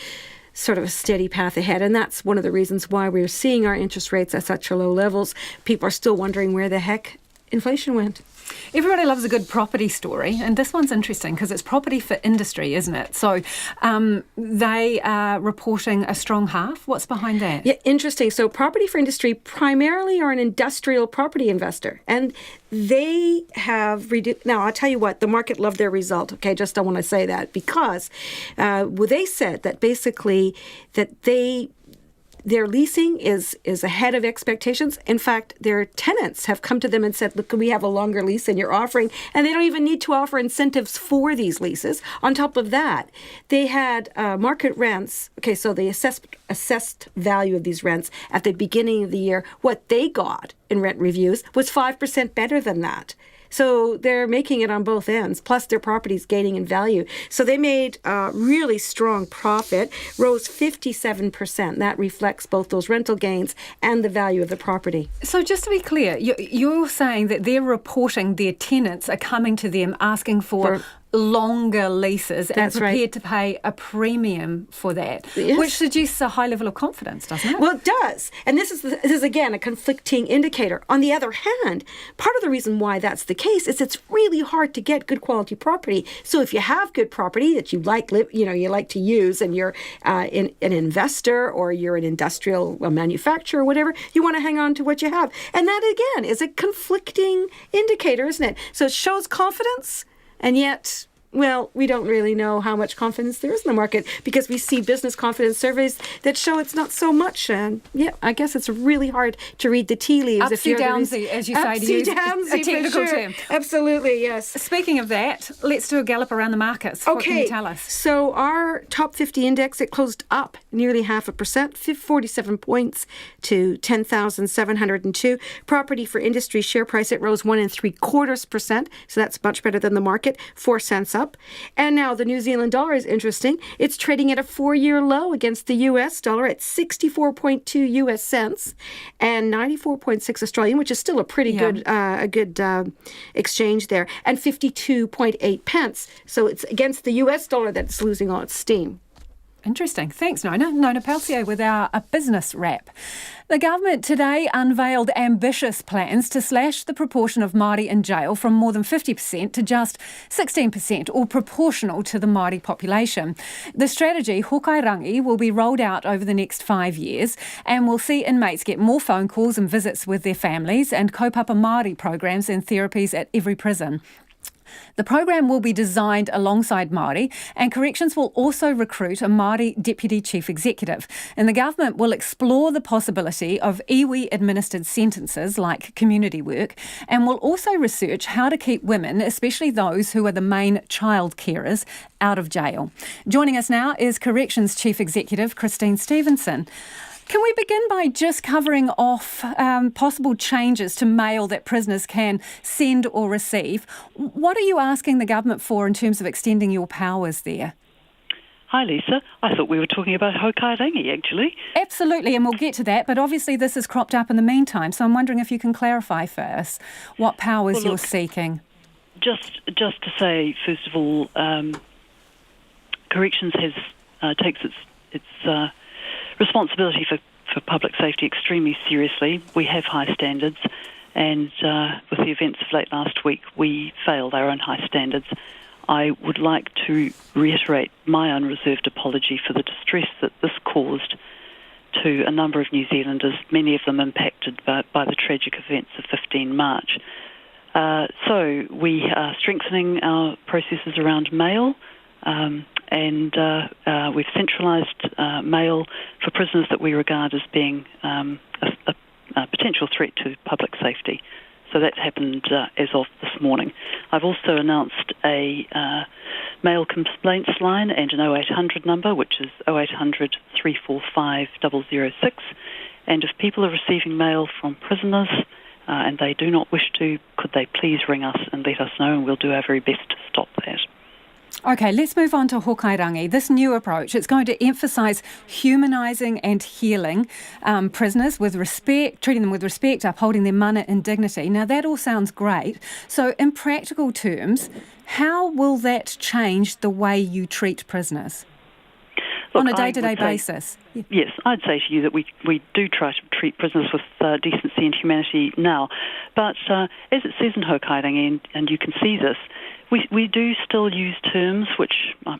sort of a steady path ahead. And that's one of the reasons why we're seeing our interest rates at such low levels. People are still wondering where the heck inflation went. Everybody loves a good property story, and this one's interesting because it's property for industry, isn't it? So they are reporting a strong half. What's behind that? Yeah, interesting. So property for industry primarily are an industrial property investor, and they have reduced. Now, I'll tell you what, the market loved their result. Okay, just I want to say that because they said that basically that their leasing is ahead of expectations. In fact, their tenants have come to them and said, look, we have a longer lease than you're offering. And they don't even need to offer incentives for these leases. On top of that, they had market rents. Okay, so the assessed value of these rents at the beginning of the year, what they got in rent reviews was 5% better than that. So they're making it on both ends, plus their property's gaining in value. So they made a really strong profit, rose 57%. That reflects both those rental gains and the value of the property. So just to be clear, you're saying that they're reporting their tenants are coming to them asking for longer leases and That's prepared right. to pay a premium for that, Yes. which suggests a high level of confidence, doesn't it? Well, it does. And this is again a conflicting indicator. On the other hand, part of the reason why that's the case is it's really hard to get good quality property. So if you have good property that you like to use, and you're an investor or you're an industrial manufacturer or whatever, you want to hang on to what you have. And that again is a conflicting indicator, isn't it? So it shows confidence, and yet, well, we don't really know how much confidence there is in the market, because we see business confidence surveys that show it's not so much. And yeah, I guess it's really hard to read the tea leaves. Upsy-downsy, as you say, to use a technical term. Absolutely, yes. Speaking of that, let's do a gallop around the markets. What can you tell us? So our top 50 index, it closed up nearly 0.5%, 47 points to 10,702. Property for industry share price, it rose 1 3/4%. So that's much better than the market, 4 cents up. And now the New Zealand dollar is interesting. It's trading at a 4-year low against the US dollar at 64.2 US cents and 94.6 Australian, which is still a pretty good exchange there, and 52.8 pence. So it's against the US dollar that's losing all its steam. Interesting. Thanks, Nona. Nona Pelsier with our business wrap. The government today unveiled ambitious plans to slash the proportion of Maori in jail from more than 50% to just 16%, or proportional to the Maori population. The strategy, Hokairangi, will be rolled out over the next 5 years and will see inmates get more phone calls and visits with their families, and kaupapa Māori programs and therapies at every prison. The program will be designed alongside Māori, and corrections will also recruit a Māori Deputy Chief Executive. And the government will explore the possibility of iwi-administered sentences like community work, and will also research how to keep women, especially those who are the main child carers, out of jail. Joining us now is Corrections Chief Executive Christine Stevenson. Can we begin by just covering off possible changes to mail that prisoners can send or receive? What are you asking the government for in terms of extending your powers there? Hi, Lisa. I thought we were talking about Hokairangi, actually. Absolutely, and we'll get to that, but obviously this has cropped up in the meantime, so I'm wondering if you can clarify for us what powers you're seeking. Just to say, first of all, Corrections takes its responsibility for public safety extremely seriously. We have high standards, and with the events of late last week, we failed our own high standards. I would like to reiterate my unreserved apology for the distress that this caused to a number of New Zealanders, many of them impacted by the tragic events of 15 March. So we are strengthening our processes around mail, and we've centralised mail for prisoners that we regard as being a potential threat to public safety. So that's happened as of this morning. I've also announced a mail complaints line and an 0800 number, which is 0800 345 006. And if people are receiving mail from prisoners and they do not wish to, could they please ring us and let us know, and we'll do our very best to stop that. Okay, let's move on to Hokairangi. This new approach, it's going to emphasise humanising and healing prisoners with respect, treating them with respect, upholding their mana and dignity. Now, that all sounds great. So, in practical terms, how will that change the way you treat prisoners? Look, on a day-to-day basis? Yes, I'd say to you that we do try to treat prisoners with decency and humanity now. But as it says in Hokairangi, and you can see this, we do still use terms which are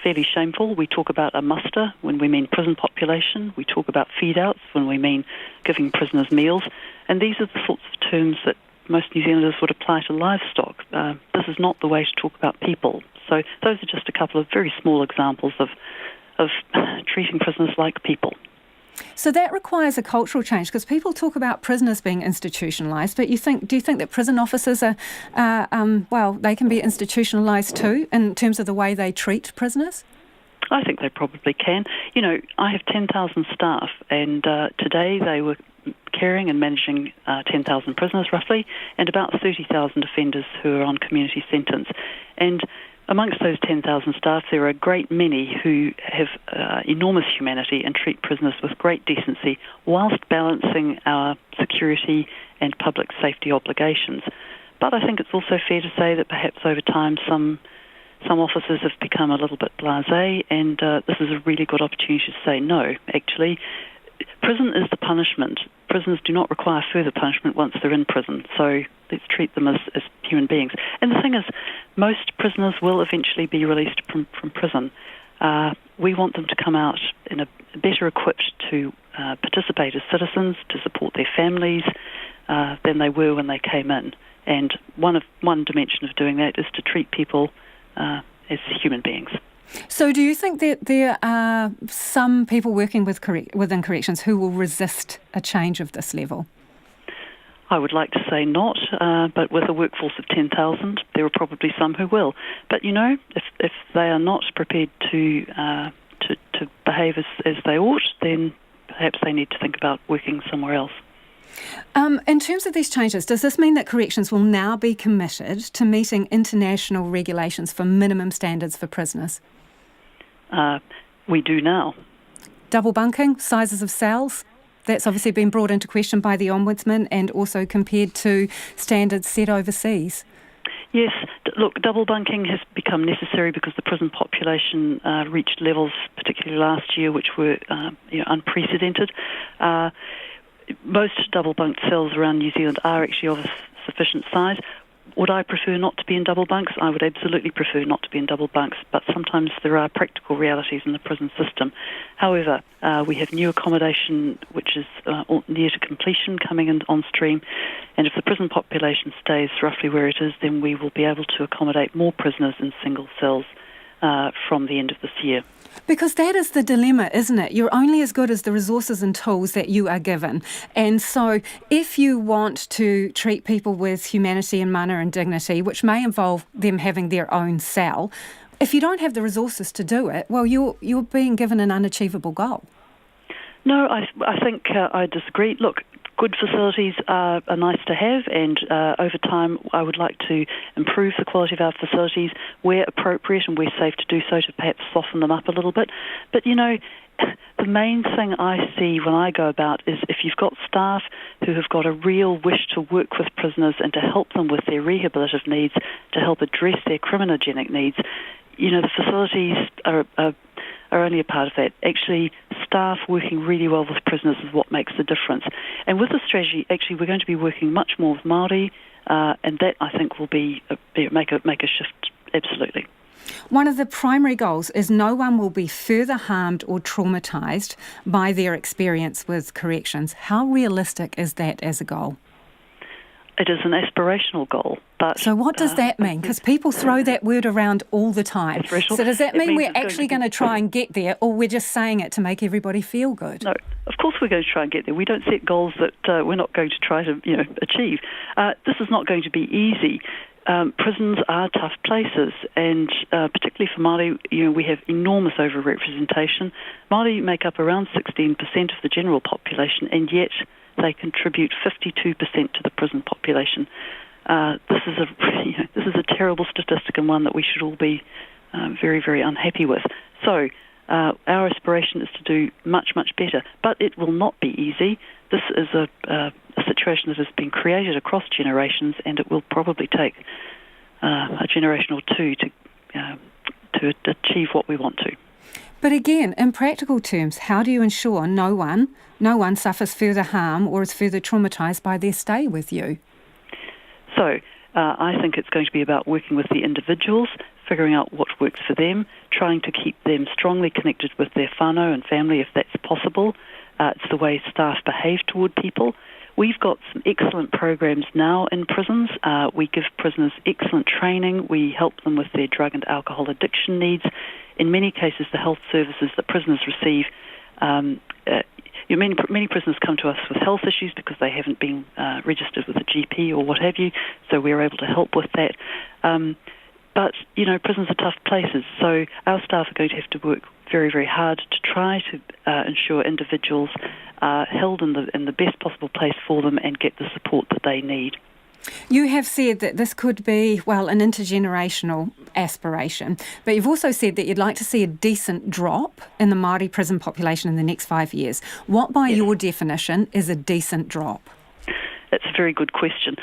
fairly shameful. We talk about a muster when we mean prison population. We talk about feed-outs when we mean giving prisoners meals. And these are the sorts of terms that most New Zealanders would apply to livestock. This is not the way to talk about people. So those are just a couple of very small examples of treating prisoners like people. So that requires a cultural change, because people talk about prisoners being institutionalised, but do you think that prison officers are, they can be institutionalised too in terms of the way they treat prisoners? I think they probably can. You know, I have 10,000 staff, and today they were caring and managing 10,000 prisoners roughly, and about 30,000 offenders who are on community sentence. And amongst those 10,000 staff, there are a great many who have enormous humanity and treat prisoners with great decency whilst balancing our security and public safety obligations. But I think it's also fair to say that perhaps over time some some officers have become a little bit blasé, and this is a really good opportunity to say no, actually. Prison is the punishment. Prisoners do not require further punishment once they're in prison, so let's treat them as human beings. And the thing is, most prisoners will eventually be released from prison. We want them to come out in a better equipped to participate as citizens, to support their families than they were when they came in. And one dimension of doing that is to treat people as human beings. So do you think that there are some people working within corrections who will resist a change of this level? I would like to say not, but with a workforce of 10,000, there are probably some who will. But, you know, if they are not prepared to behave as they ought, then perhaps they need to think about working somewhere else. In terms of these changes, does this mean that corrections will now be committed to meeting international regulations for minimum standards for prisoners? We do now. Double bunking, sizes of cells? That's obviously been brought into question by the Ombudsman and also compared to standards set overseas. Yes, look, double bunking has become necessary because the prison population reached levels, particularly last year, which were unprecedented. Most double bunked cells around New Zealand are actually of a sufficient size. Would I prefer not to be in double bunks? I would absolutely prefer not to be in double bunks, but sometimes there are practical realities in the prison system. However, we have new accommodation which is near to completion coming in on stream, and if the prison population stays roughly where it is, then we will be able to accommodate more prisoners in single cells from the end of this year. Because that is the dilemma, isn't it? You're only as good as the resources and tools that you are given. And so if you want to treat people with humanity and mana and dignity, which may involve them having their own cell, if you don't have the resources to do it, well, you're being given an unachievable goal. No, I think I disagree. Look, good facilities are nice to have, and over time I would like to improve the quality of our facilities where appropriate and where safe to do so, to perhaps soften them up a little bit. But, you know, the main thing I see when I go about is if you've got staff who have got a real wish to work with prisoners and to help them with their rehabilitative needs, to help address their criminogenic needs, you know, the facilities are only a part of that. Actually, staff working really well with prisoners is what makes the difference. And with the strategy, actually, we're going to be working much more with Maori, and that, I think, will make a shift, absolutely. One of the primary goals is no one will be further harmed or traumatised by their experience with corrections. How realistic is that as a goal? It is an aspirational goal. But, so what does that mean? Because people throw that word around all the time. So does that mean we're actually going to try and get there, or we're just saying it to make everybody feel good? No, of course we're going to try and get there. We don't set goals that we're not going to try to achieve. This is not going to be easy. Prisons are tough places, and particularly for Māori, we have enormous overrepresentation. Māori make up around 16% of the general population, and yet they contribute 52% to the prison population. This is a terrible statistic, and one that we should all be very, very unhappy with. So our aspiration is to do much, much better, but it will not be easy. This is a situation that has been created across generations, and it will probably take a generation or two to achieve what we want to. But again, in practical terms, how do you ensure no one suffers further harm or is further traumatised by their stay with you? So I think it's going to be about working with the individuals, figuring out what works for them, trying to keep them strongly connected with their whānau and family if that's possible. It's the way staff behave toward people. We've got some excellent programs now in prisons. We give prisoners excellent training. We help them with their drug and alcohol addiction needs. In many cases, the health services that prisoners receive, many prisoners come to us with health issues because they haven't been registered with a GP or what have you, so we're able to help with that. But, prisons are tough places, so our staff are going to have to work very, very hard to try to ensure individuals are held in the best possible place for them and get the support that they need. You have said that this could be, an intergenerational aspiration, but you've also said that you'd like to see a decent drop in the Māori prison population in the next 5 years. What, by your definition, is a decent drop? That's a very good question.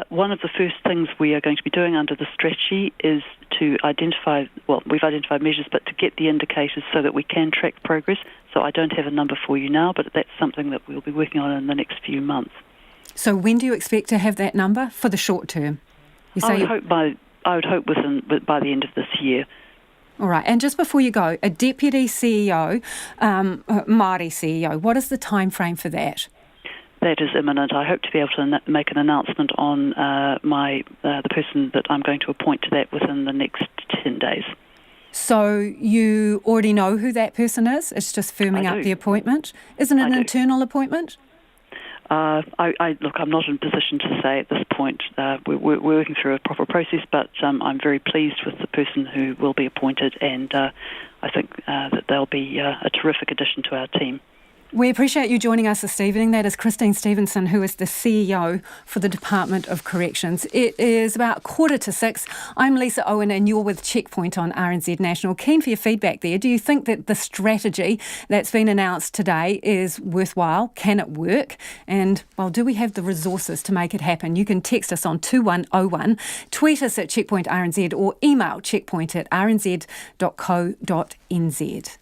One of the first things we are going to be doing under the strategy is to identify, well, we've identified measures, but to get the indicators so that we can track progress. So I don't have a number for you now, but that's something that we'll be working on in the next few months. So when do you expect to have that number for the short term? I would hope by the end of this year. All right, and just before you go, a deputy CEO, Māori CEO, what is the time frame for that? That is imminent. I hope to be able to make an announcement on the person that I'm going to appoint to that within the next 10 days. So you already know who that person is? It's just firming up the appointment? Isn't it an internal appointment? Look, I'm not in a position to say at this point. We're working through a proper process, but I'm very pleased with the person who will be appointed, and I think that they'll be a terrific addition to our team. We appreciate you joining us this evening. That is Christine Stevenson, who is the CEO for the Department of Corrections. It is about 5:45. I'm Lisa Owen and you're with Checkpoint on RNZ National. Keen for your feedback there. Do you think that the strategy that's been announced today is worthwhile? Can it work? And, well, do we have the resources to make it happen? You can text us on 2101, tweet us at Checkpoint RNZ or email checkpoint@rnz.co.nz.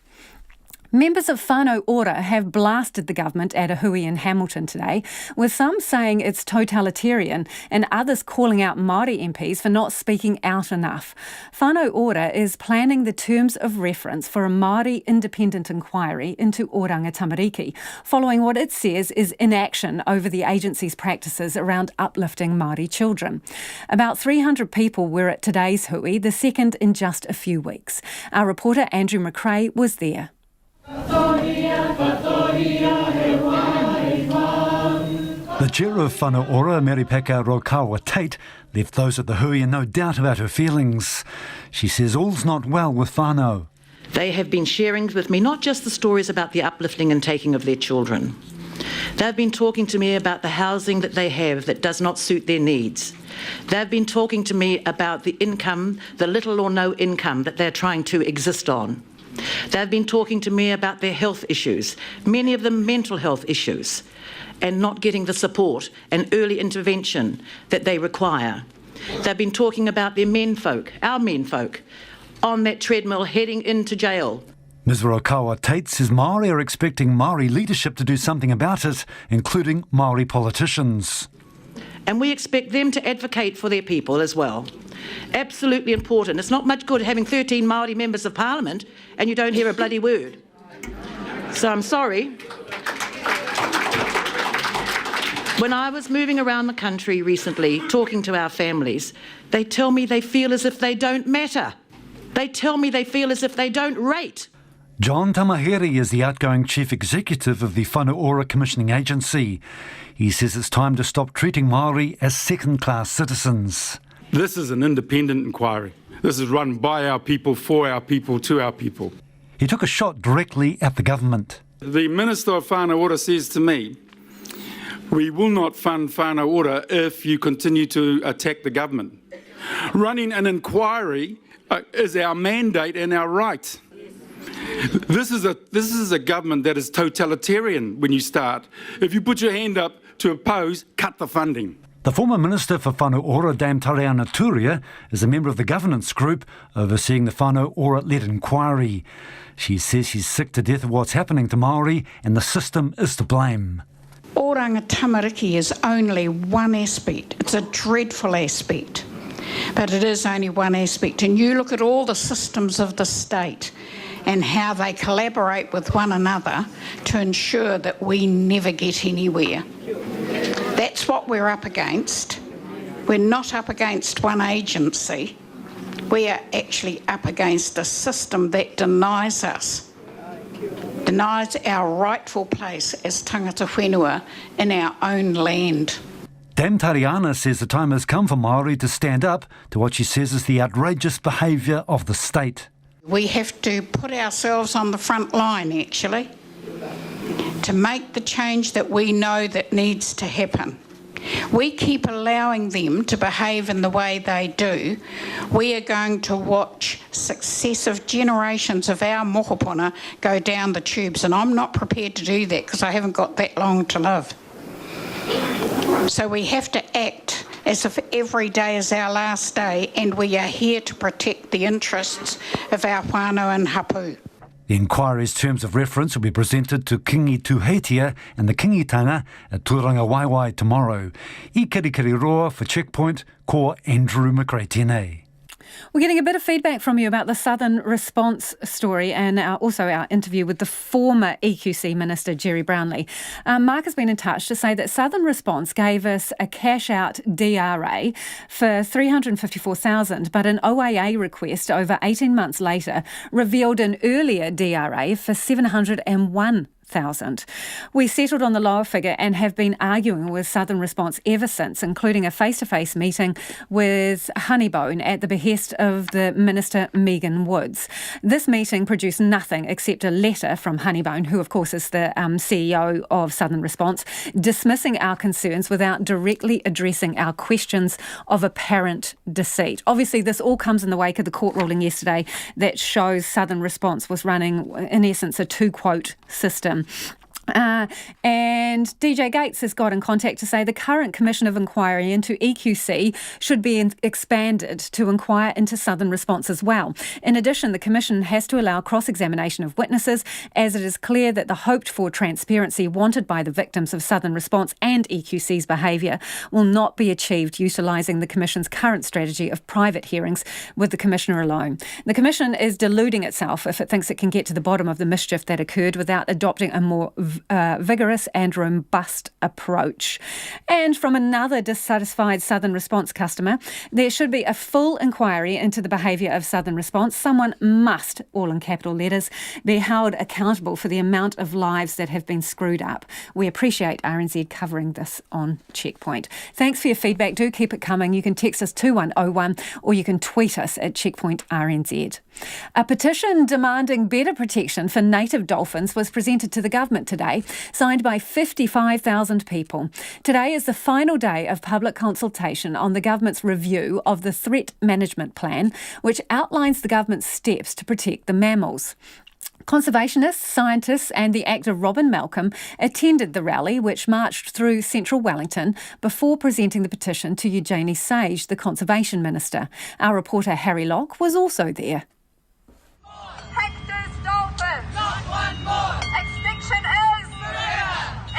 Members of Whanau Ora have blasted the government at a hui in Hamilton today, with some saying it's totalitarian and others calling out Maori MPs for not speaking out enough. Whanau Ora is planning the terms of reference for a Maori independent inquiry into Oranga Tamariki, following what it says is inaction over the agency's practices around uplifting Maori children. About 300 people were at today's hui, the second in just a few weeks. Our reporter Andrew McRae was there. The chair of Whanau Ora, Meripeka Rokawa Tate, left those at the hui in no doubt about her feelings. She says all's not well with whānau. They have been sharing with me not just the stories about the uplifting and taking of their children. They've been talking to me about the housing that they have that does not suit their needs. They've been talking to me about the income, the little or no income that they're trying to exist on. They've been talking to me about their health issues, many of them mental health issues, and not getting the support and early intervention that they require. They've been talking about their menfolk, our menfolk, on that treadmill heading into jail. Ms Rokawa Tate says Māori are expecting Māori leadership to do something about it, including Māori politicians. And we expect them to advocate for their people as well. Absolutely important. It's not much good having 13 Māori members of Parliament and you don't hear a bloody word. So I'm sorry. When I was moving around the country recently, talking to our families, they tell me they feel as if they don't matter. They tell me they feel as if they don't rate. John Tamaheri is the outgoing chief executive of the Whanau Ora Commissioning Agency. He says it's time to stop treating Māori as second-class citizens. This is an independent inquiry. This is run by our people, for our people, to our people. He took a shot directly at the government. The Minister of Whanau Ora says to me, we will not fund Whanau Ora if you continue to attack the government. Running an inquiry is our mandate and our right. This is a government that is totalitarian when you start. If you put your hand up to oppose, cut the funding. The former Minister for Whanau Ora, Dame Tariana Turia, is a member of the governance group overseeing the Whanau Ora-led inquiry. She says she's sick to death of what's happening to Māori and the system is to blame. Oranga Tamariki is only one aspect. It's a dreadful aspect, but it is only one aspect. And you look at all the systems of the state and how they collaborate with one another to ensure that we never get anywhere. That's what we're up against. We're not up against one agency. We are actually up against a system that denies us, denies our rightful place as tangata whenua in our own land. Dame Tariana says the time has come for Māori to stand up to what she says is the outrageous behaviour of the state. We have to put ourselves on the front line, actually, to make the change that we know that needs to happen. We keep allowing them to behave in the way they do. We are going to watch successive generations of our mokopuna go down the tubes, and I'm not prepared to do that because I haven't got that long to live. So we have to act as if every day is our last day and we are here to protect the interests of our whānau and hapu. The inquiry's terms of reference will be presented to Kingi Tuheitia and the Kingitanga at Tūranga Waiwai tomorrow. I Kirikiri Roa for Checkpoint, ko Andrew McRae. We're getting a bit of feedback from you about the Southern Response story and also our interview with the former EQC Minister, Gerry Brownlee. Mark has been in touch to say that Southern Response gave us a cash-out DRA for $354,000, but an OAA request over 18 months later revealed an earlier DRA for $701,000. We settled on the lower figure and have been arguing with Southern Response ever since, including a face-to-face meeting with Honeybone at the behest of the Minister Megan Woods. This meeting produced nothing except a letter from Honeybone, who of course is the CEO of Southern Response, dismissing our concerns without directly addressing our questions of apparent deceit. Obviously, this all comes in the wake of the court ruling yesterday that shows Southern Response was running, in essence, a two-quote system. And DJ Gates has got in contact to say the current Commission of Inquiry into EQC should be expanded to inquire into Southern Response as well. In addition, the Commission has to allow cross-examination of witnesses, as it is clear that the hoped-for transparency wanted by the victims of Southern Response and EQC's behaviour will not be achieved utilising the Commission's current strategy of private hearings with the Commissioner alone. The Commission is deluding itself if it thinks it can get to the bottom of the mischief that occurred without adopting a more vigorous and robust approach. And from another dissatisfied Southern Response customer, there should be a full inquiry into the behaviour of Southern Response. Someone must, all in capital letters, be held accountable for the amount of lives that have been screwed up. We appreciate RNZ covering this on Checkpoint. Thanks for your feedback. Do keep it coming. You can text us 2101 or you can tweet us at Checkpoint RNZ. A petition demanding better protection for native dolphins was presented to the government today, signed by 55,000 people. Today is the final day of public consultation on the government's review of the Threat Management Plan, which outlines the government's steps to protect the mammals. Conservationists, scientists and the actor Robin Malcolm attended the rally, which marched through central Wellington before presenting the petition to Eugenie Sage, the Conservation Minister. Our reporter Harry Locke was also there. Hector's dolphins! Not one more! Extinction is!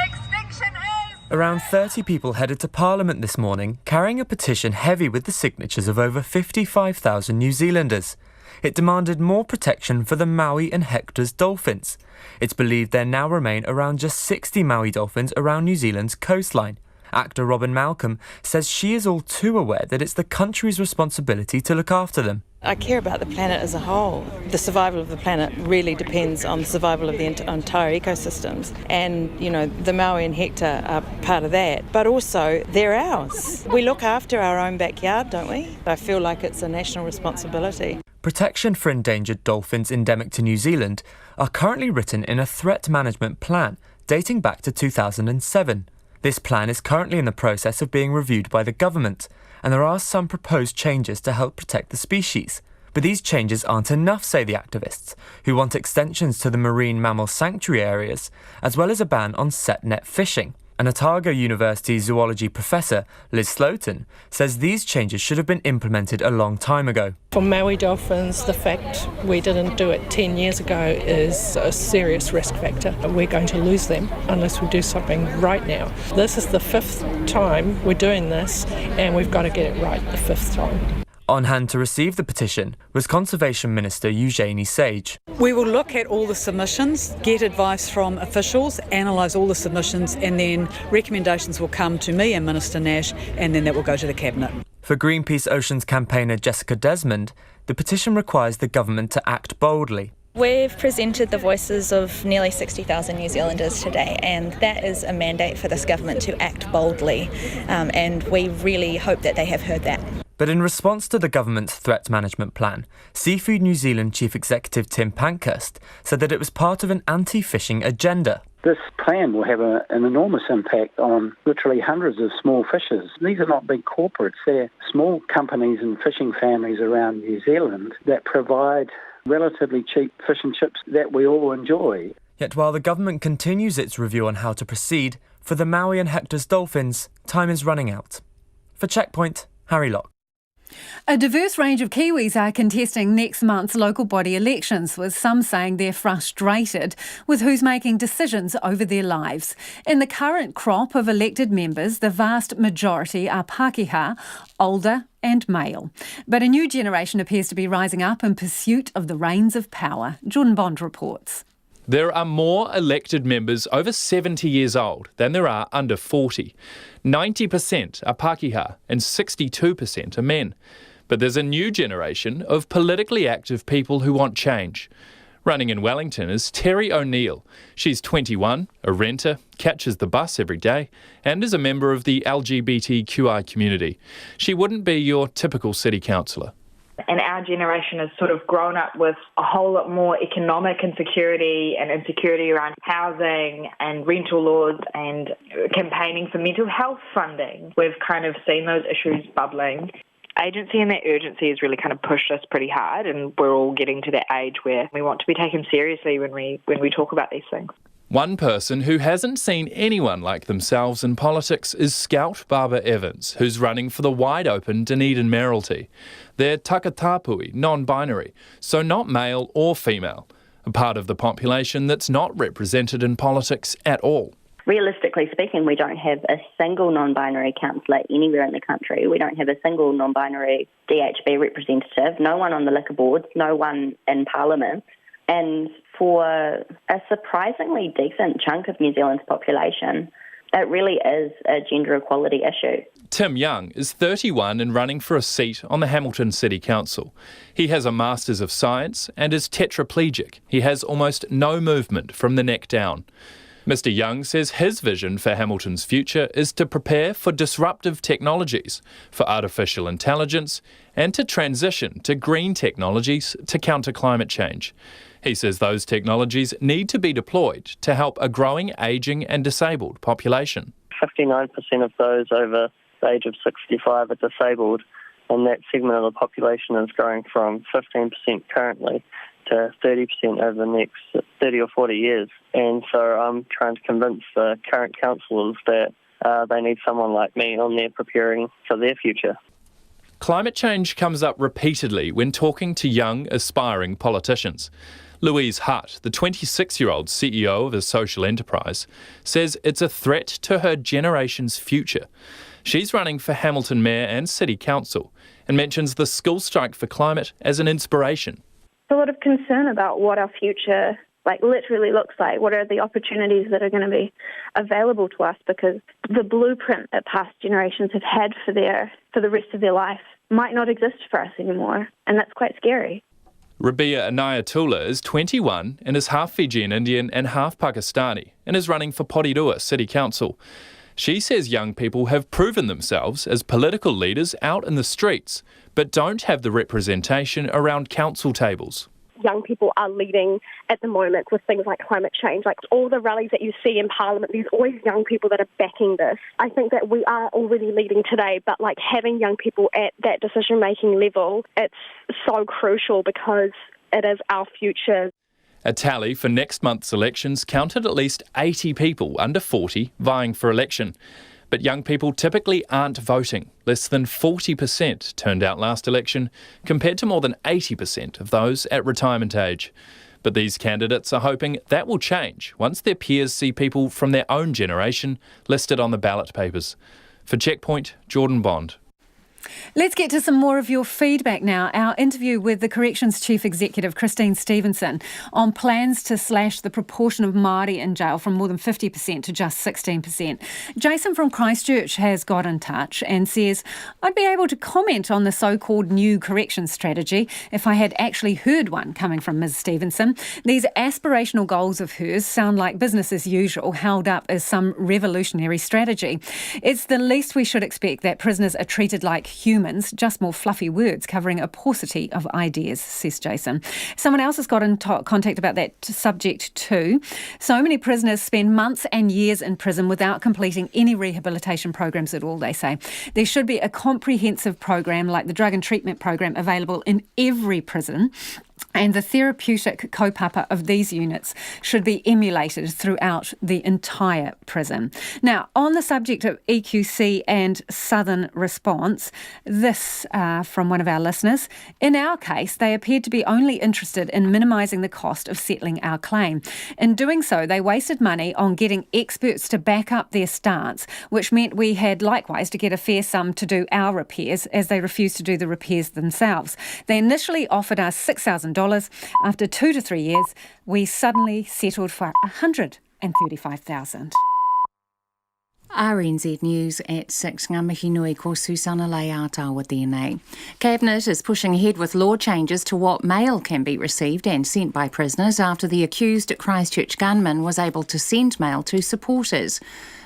Extinction is! Around 30 people headed to Parliament this morning, carrying a petition heavy with the signatures of over 55,000 New Zealanders. It demanded more protection for the Maui and Hector's dolphins. It's believed there now remain around just 60 Maui dolphins around New Zealand's coastline. Actor Robin Malcolm says she is all too aware that it's the country's responsibility to look after them. I care about the planet as a whole. The survival of the planet really depends on the survival of the entire ecosystems. And, you know, the Maui and Hector are part of that. But also, they're ours. We look after our own backyard, don't we? I feel like it's a national responsibility. Protection for endangered dolphins endemic to New Zealand are currently written in a threat management plan dating back to 2007. This plan is currently in the process of being reviewed by the government, and there are some proposed changes to help protect the species. But these changes aren't enough, say the activists, who want extensions to the marine mammal sanctuary areas, as well as a ban on set net fishing. An Otago University zoology professor, Liz Sloughton, says these changes should have been implemented a long time ago. For Maui dolphins, the fact we didn't do it 10 years ago is a serious risk factor. We're going to lose them unless we do something right now. This is the 5th time we're doing this, and we've got to get it right the 5th time. On hand to receive the petition was Conservation Minister Eugenie Sage. We will look at all the submissions, get advice from officials, analyse all the submissions, and then recommendations will come to me and Minister Nash, and then that will go to the Cabinet. For Greenpeace Oceans campaigner Jessica Desmond, the petition requires the government to act boldly. We've presented the voices of nearly 60,000 New Zealanders today, and that is a mandate for this government to act boldly, and we really hope that they have heard that. But in response to the government's threat management plan, Seafood New Zealand Chief Executive Tim Pankhurst said that it was part of an anti-fishing agenda. This plan will have an enormous impact on literally hundreds of small fishers. These are not big corporates, they're small companies and fishing families around New Zealand that provide relatively cheap fish and chips that we all enjoy. Yet while the government continues its review on how to proceed, For the Maui and Hector's Dolphins, time is running out. For Checkpoint, Harry Locke. A diverse range of Kiwis are contesting next month's local body elections, with some saying they're frustrated with who's making decisions over their lives. In the current crop of elected members, the vast majority are Pākehā, older and male. But a new generation appears to be rising up in pursuit of the reins of power. Jordan Bond reports. There are more elected members over 70 years old than there are under 40. 90% are Pākehā and 62% are men. But there's a new generation of politically active people who want change. Running in Wellington is Terry O'Neill. She's 21, a renter, catches the bus every day, and is a member of the LGBTQI community. She wouldn't be your typical city councillor. And our generation has sort of grown up with a whole lot more economic insecurity and insecurity around housing and rental laws and campaigning for mental health funding. We've kind of seen those issues bubbling. Agency and that urgency has really kind of pushed us pretty hard, and we're all getting to that age where we want to be taken seriously when we talk about these things. One person who hasn't seen anyone like themselves in politics is Scout Barbara Evans, who's running for the wide-open Dunedin mayoralty. They're takatapui, non-binary, so not male or female, a part of the population that's not represented in politics at all. Realistically speaking, we don't have a single non-binary councillor anywhere in the country. We don't have a single non-binary DHB representative, no one on the liquor boards, no one in Parliament. And for a surprisingly decent chunk of New Zealand's population, it really is a gender equality issue. Tim Young is 31 and running for a seat on the Hamilton City Council. He has a Masters of Science and is tetraplegic. He has almost no movement from the neck down. Mr Young says his vision for Hamilton's future is to prepare for disruptive technologies, for artificial intelligence, and to transition to green technologies to counter climate change. He says those technologies need to be deployed to help a growing ageing and disabled population. 59% of those over the age of 65 are disabled, and that segment of the population is growing from 15% currently to 30% over the next 30 or 40 years. And so I'm trying to convince the current councillors that they need someone like me on there preparing for their future. Climate change comes up repeatedly when talking to young, aspiring politicians. Louise Hutt, the 26-year-old CEO of a social enterprise, says it's a threat to her generation's future. She's running for Hamilton Mayor and City Council and mentions the school strike for climate as an inspiration. A lot of concern about what our future literally looks like. What are the opportunities that are going to be available to us, because the blueprint that past generations have had for the rest of their life might not exist for us anymore, and that's quite scary. Rabia Anayatullah is 21 and is half Fijian Indian and half Pakistani and is running for Porirua City Council. She says young people have proven themselves as political leaders out in the streets, but don't have the representation around council tables. Young people are leading at the moment with things like climate change. Like all the rallies that you see in Parliament, there's always young people that are backing this. I think that we are already leading today, but having young people at that decision-making level, it's so crucial because it is our future. A tally for next month's elections counted at least 80 people under 40 vying for election. But young people typically aren't voting. Less than 40% turned out last election, compared to more than 80% of those at retirement age. But these candidates are hoping that will change once their peers see people from their own generation listed on the ballot papers. For Checkpoint, Jordan Bond. Let's get to some more of your feedback now. Our interview with the Corrections Chief Executive, Christine Stevenson, on plans to slash the proportion of Maori in jail from more than 50% to just 16%. Jason from Christchurch has got in touch and says, I'd be able to comment on the so-called new corrections strategy if I had actually heard one coming from Ms Stevenson. These aspirational goals of hers sound like business as usual, held up as some revolutionary strategy. It's the least we should expect that prisoners are treated like humans, just more fluffy words covering a paucity of ideas, says Jason. Someone else has got in contact about that subject too. So many prisoners spend months and years in prison without completing any rehabilitation programs at all, they say. There should be a comprehensive program like the drug and treatment program available in every prison. And the therapeutic kaupapa of these units should be emulated throughout the entire prison. Now, on the subject of EQC and Southern Response, this from one of our listeners. In our case, they appeared to be only interested in minimising the cost of settling our claim. In doing so, they wasted money on getting experts to back up their stance, which meant we had likewise to get a fair sum to do our repairs, as they refused to do the repairs themselves. They initially offered us $6,000. After 2 to 3 years, we suddenly settled for $135,000. RNZ News at 6. Ngā mihi nui ko Susana Leata tēnei. Cabinet is pushing ahead with law changes to what mail can be received and sent by prisoners after the accused Christchurch gunman was able to send mail to supporters.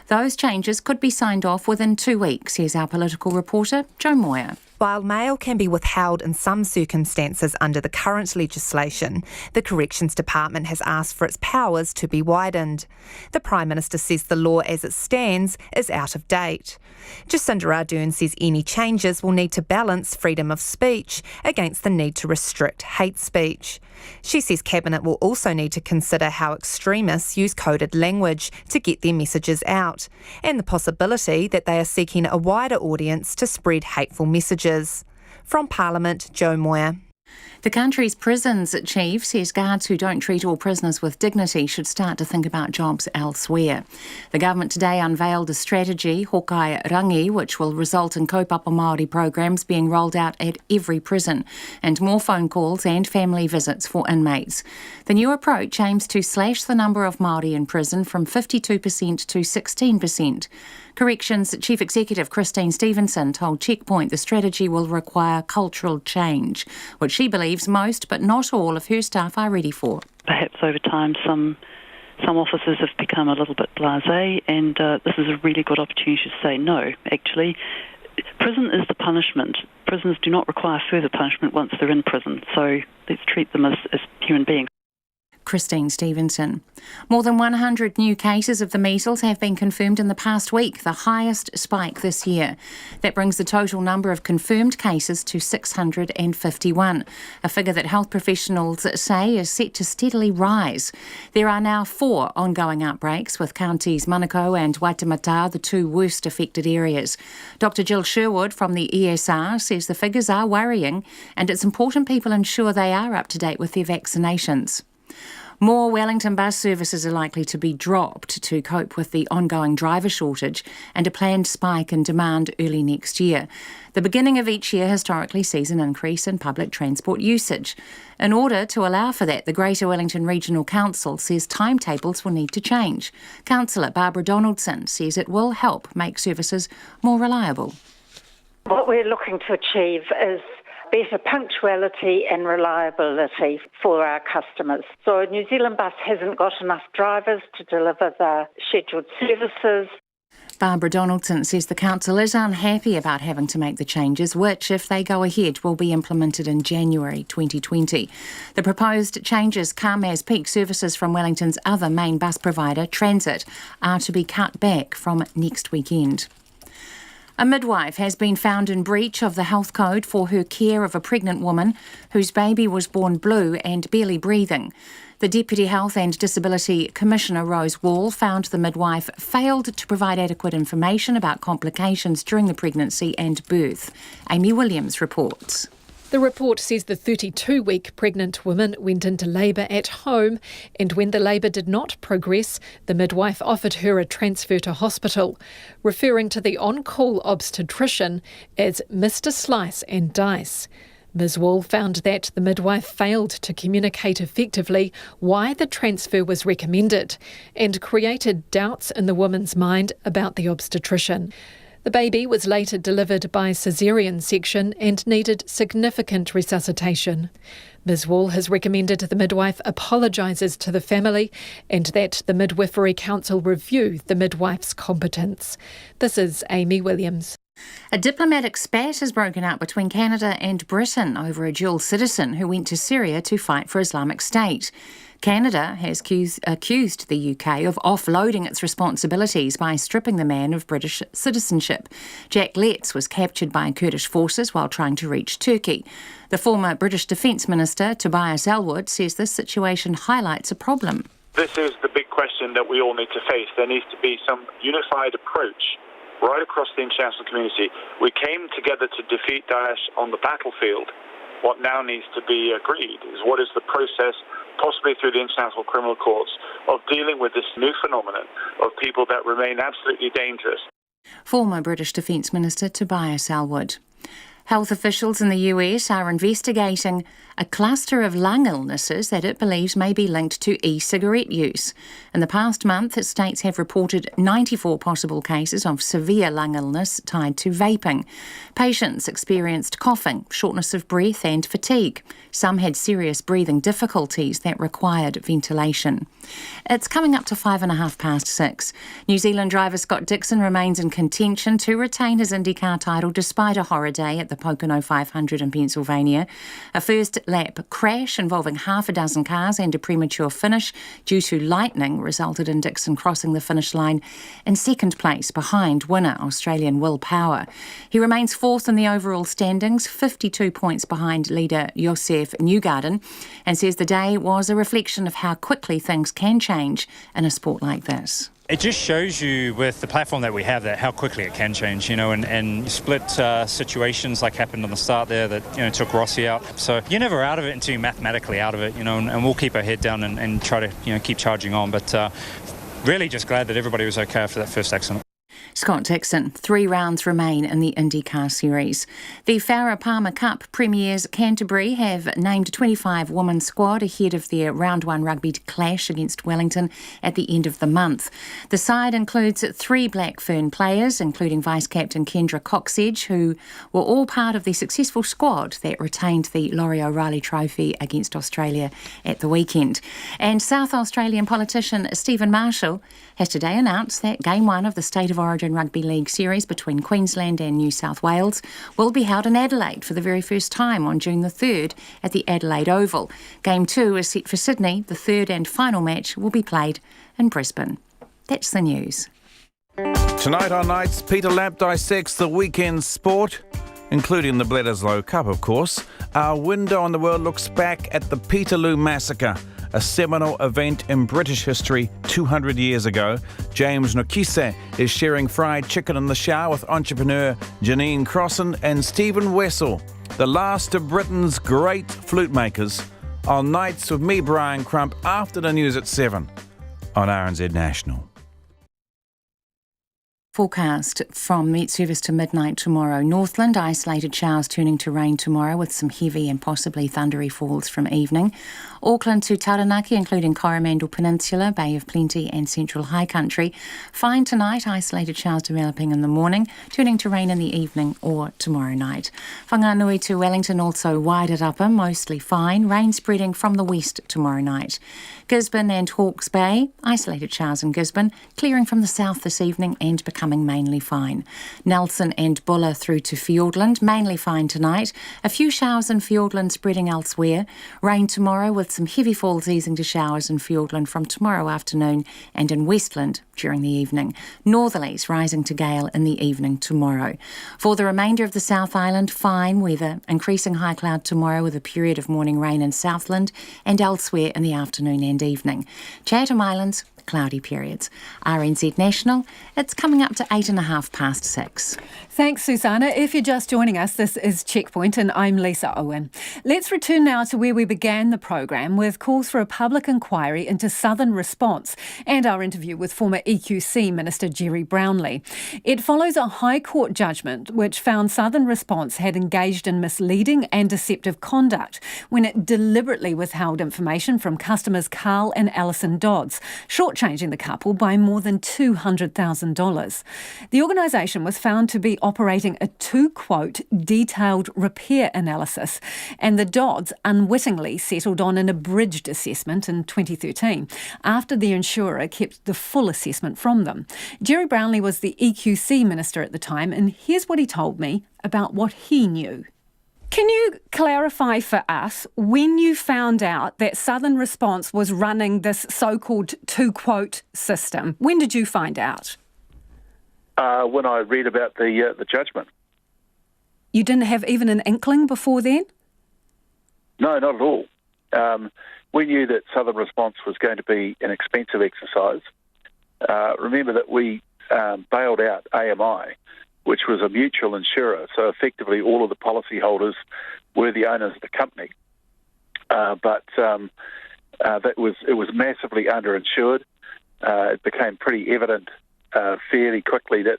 Those changes could be signed off within 2 weeks, says our political reporter, Jo Moyer. While mail can be withheld in some circumstances under the current legislation, the Corrections Department has asked for its powers to be widened. The Prime Minister says the law as it stands is out of date. Jacinda Ardern says any changes will need to balance freedom of speech against the need to restrict hate speech. She says Cabinet will also need to consider how extremists use coded language to get their messages out, and the possibility that they are seeking a wider audience to spread hateful messages. From Parliament, Jo Moyer. The country's prisons chief says guards who don't treat all prisoners with dignity should start to think about jobs elsewhere. The government today unveiled a strategy, Hokai Rangi, which will result in kaupapa Maori programs being rolled out at every prison and more phone calls and family visits for inmates. The new approach aims to slash the number of Maori in prison from 52% to 16%. Corrections Chief Executive Christine Stevenson told Checkpoint the strategy will require cultural change, which she believes most but not all of her staff are ready for. Perhaps over time some officers have become a little bit blasé, and this is a really good opportunity to say no, actually. Prison is the punishment. Prisoners do not require further punishment once they're in prison, so let's treat them as human beings. Christine Stevenson. More than 100 new cases of the measles have been confirmed in the past week, the highest spike this year. That brings the total number of confirmed cases to 651, a figure that health professionals say is set to steadily rise. There are now 4 ongoing outbreaks, with counties Manukau and Waitemata the 2 worst affected areas. Dr Jill Sherwood from the ESR says the figures are worrying and it's important people ensure they are up to date with their vaccinations. More Wellington bus services are likely to be dropped to cope with the ongoing driver shortage and a planned spike in demand early next year. The beginning of each year historically sees an increase in public transport usage. In order to allow for that, the Greater Wellington Regional Council says timetables will need to change. Councillor Barbara Donaldson says it will help make services more reliable. What we're looking to achieve is better punctuality and reliability for our customers. So New Zealand Bus hasn't got enough drivers to deliver the scheduled services. Barbara Donaldson says the council is unhappy about having to make the changes, which, if they go ahead, will be implemented in January 2020. The proposed changes come as peak services from Wellington's other main bus provider, Transit, are to be cut back from next weekend. A midwife has been found in breach of the health code for her care of a pregnant woman whose baby was born blue and barely breathing. The Deputy Health and Disability Commissioner, Rose Wall, found the midwife failed to provide adequate information about complications during the pregnancy and birth. Amy Williams reports. The report says the 32-week pregnant woman went into labour at home, and when the labour did not progress, the midwife offered her a transfer to hospital, referring to the on-call obstetrician as Mr. Slice and Dice. Ms. Wall found that the midwife failed to communicate effectively why the transfer was recommended and created doubts in the woman's mind about the obstetrician. The baby was later delivered by caesarean section and needed significant resuscitation. Ms. Wall has recommended the midwife apologises to the family and that the Midwifery Council review the midwife's competence. This is Amy Williams. A diplomatic spat has broken out between Canada and Britain over a dual citizen who went to Syria to fight for Islamic State. Canada has accused the UK of offloading its responsibilities by stripping the man of British citizenship. Jack Letts was captured by Kurdish forces while trying to reach Turkey. The former British Defence Minister, Tobias Ellwood, says this situation highlights a problem. This is the big question that we all need to face. There needs to be some unified approach right across the international community. We came together to defeat Daesh on the battlefield. What now needs to be agreed is what is the process, possibly through the International Criminal Courts, of dealing with this new phenomenon of people that remain absolutely dangerous. Former British Defence Minister Tobias Ellwood. Health officials in the US are investigating a cluster of lung illnesses that it believes may be linked to e-cigarette use. In the past month, states have reported 94 possible cases of severe lung illness tied to vaping. Patients experienced coughing, shortness of breath and fatigue. Some had serious breathing difficulties that required ventilation. It's coming up to 6:05. New Zealand driver Scott Dixon remains in contention to retain his IndyCar title despite a horror day at the Pocono 500 in Pennsylvania. A first lap crash involving half a dozen cars and a premature finish due to lightning resulted in Dixon crossing the finish line in second place behind winner Australian Will Power. He remains fourth in the overall standings, 52 points behind leader Josef Newgarden, and says the day was a reflection of how quickly things can change in a sport like this. It just shows you with the platform that we have that how quickly it can change, and split situations like happened on the start there that, took Rossi out. So you're never out of it until you're mathematically out of it, and we'll keep our head down and try to, keep charging on. But really just glad that everybody was okay after that first accident. Scott Dixon. 3 rounds remain in the IndyCar Series. The Farah Palmer Cup Premiers Canterbury have named 25 women's squad ahead of their Round 1 rugby clash against Wellington at the end of the month. The side includes 3 Black Fern players, including Vice-Captain Kendra Coxedge, who were all part of the successful squad that retained the Laurie O'Reilly Trophy against Australia at the weekend. And South Australian politician Stephen Marshall has today announced that Game 1 of the State of Origin Rugby League series between Queensland and New South Wales will be held in Adelaide for the very first time on June the 3rd at the Adelaide Oval. Game 2 is set for Sydney. The third and final match will be played in Brisbane. That's the news. Tonight on Nights, Peter Lapp dissects the weekend sport, including the Bledisloe Cup, of course. Our window on the world looks back at the Peterloo Massacre, a seminal event in British history 200 years ago. James Nokise is sharing fried chicken in the shower with entrepreneur Janine Crossan and Stephen Wessel, the last of Britain's great flute makers, on Nights with me, Brian Crump, after the news at 7 on RNZ National. Forecast from Met Service to midnight tomorrow. Northland, isolated showers turning to rain tomorrow with some heavy and possibly thundery falls from evening. Auckland to Taranaki, including Coromandel Peninsula, Bay of Plenty and Central High Country. Fine tonight, isolated showers developing in the morning, turning to rain in the evening or tomorrow night. Whanganui to Wellington, also wide at upper, mostly fine. Rain spreading from the west tomorrow night. Gisborne and Hawke's Bay, isolated showers in Gisborne, clearing from the south this evening and becoming mainly fine. Nelson and Buller through to Fiordland, mainly fine tonight. A few showers in Fiordland spreading elsewhere. Rain tomorrow with some heavy falls easing to showers in Fiordland from tomorrow afternoon and in Westland during the evening. Northerlies rising to gale in the evening tomorrow. For the remainder of the South Island, fine weather, increasing high cloud tomorrow with a period of morning rain in Southland and elsewhere in the afternoon and evening. Chatham Islands, cloudy periods. RNZ National, it's coming up to 6:08. Thanks, Susanna. If you're just joining us, this is Checkpoint and I'm Lisa Owen. Let's return now to where we began the programme with calls for a public inquiry into Southern response and our interview with former EQC Minister Gerry Brownlee. It follows a High Court judgment which found Southern Response had engaged in misleading and deceptive conduct when it deliberately withheld information from customers Carl and Alison Dodds, short shortchanging the couple by more than $200,000. The organisation was found to be operating a two-quote detailed repair analysis, and the Dodds unwittingly settled on an abridged assessment in 2013 after the insurer kept the full assessment from them. Gerry Brownlee was the EQC minister at the time, and here's what he told me about what he knew. Can you clarify for us when you found out that Southern Response was running this so-called two-quote system? When did you find out? When I read about the judgment. You didn't have even an inkling before then? No, not at all. We knew that Southern Response was going to be an expensive exercise. Remember that we bailed out AMI, which was a mutual insurer, so effectively all of the policyholders were the owners of the company. But it was massively underinsured. It became pretty evident fairly quickly that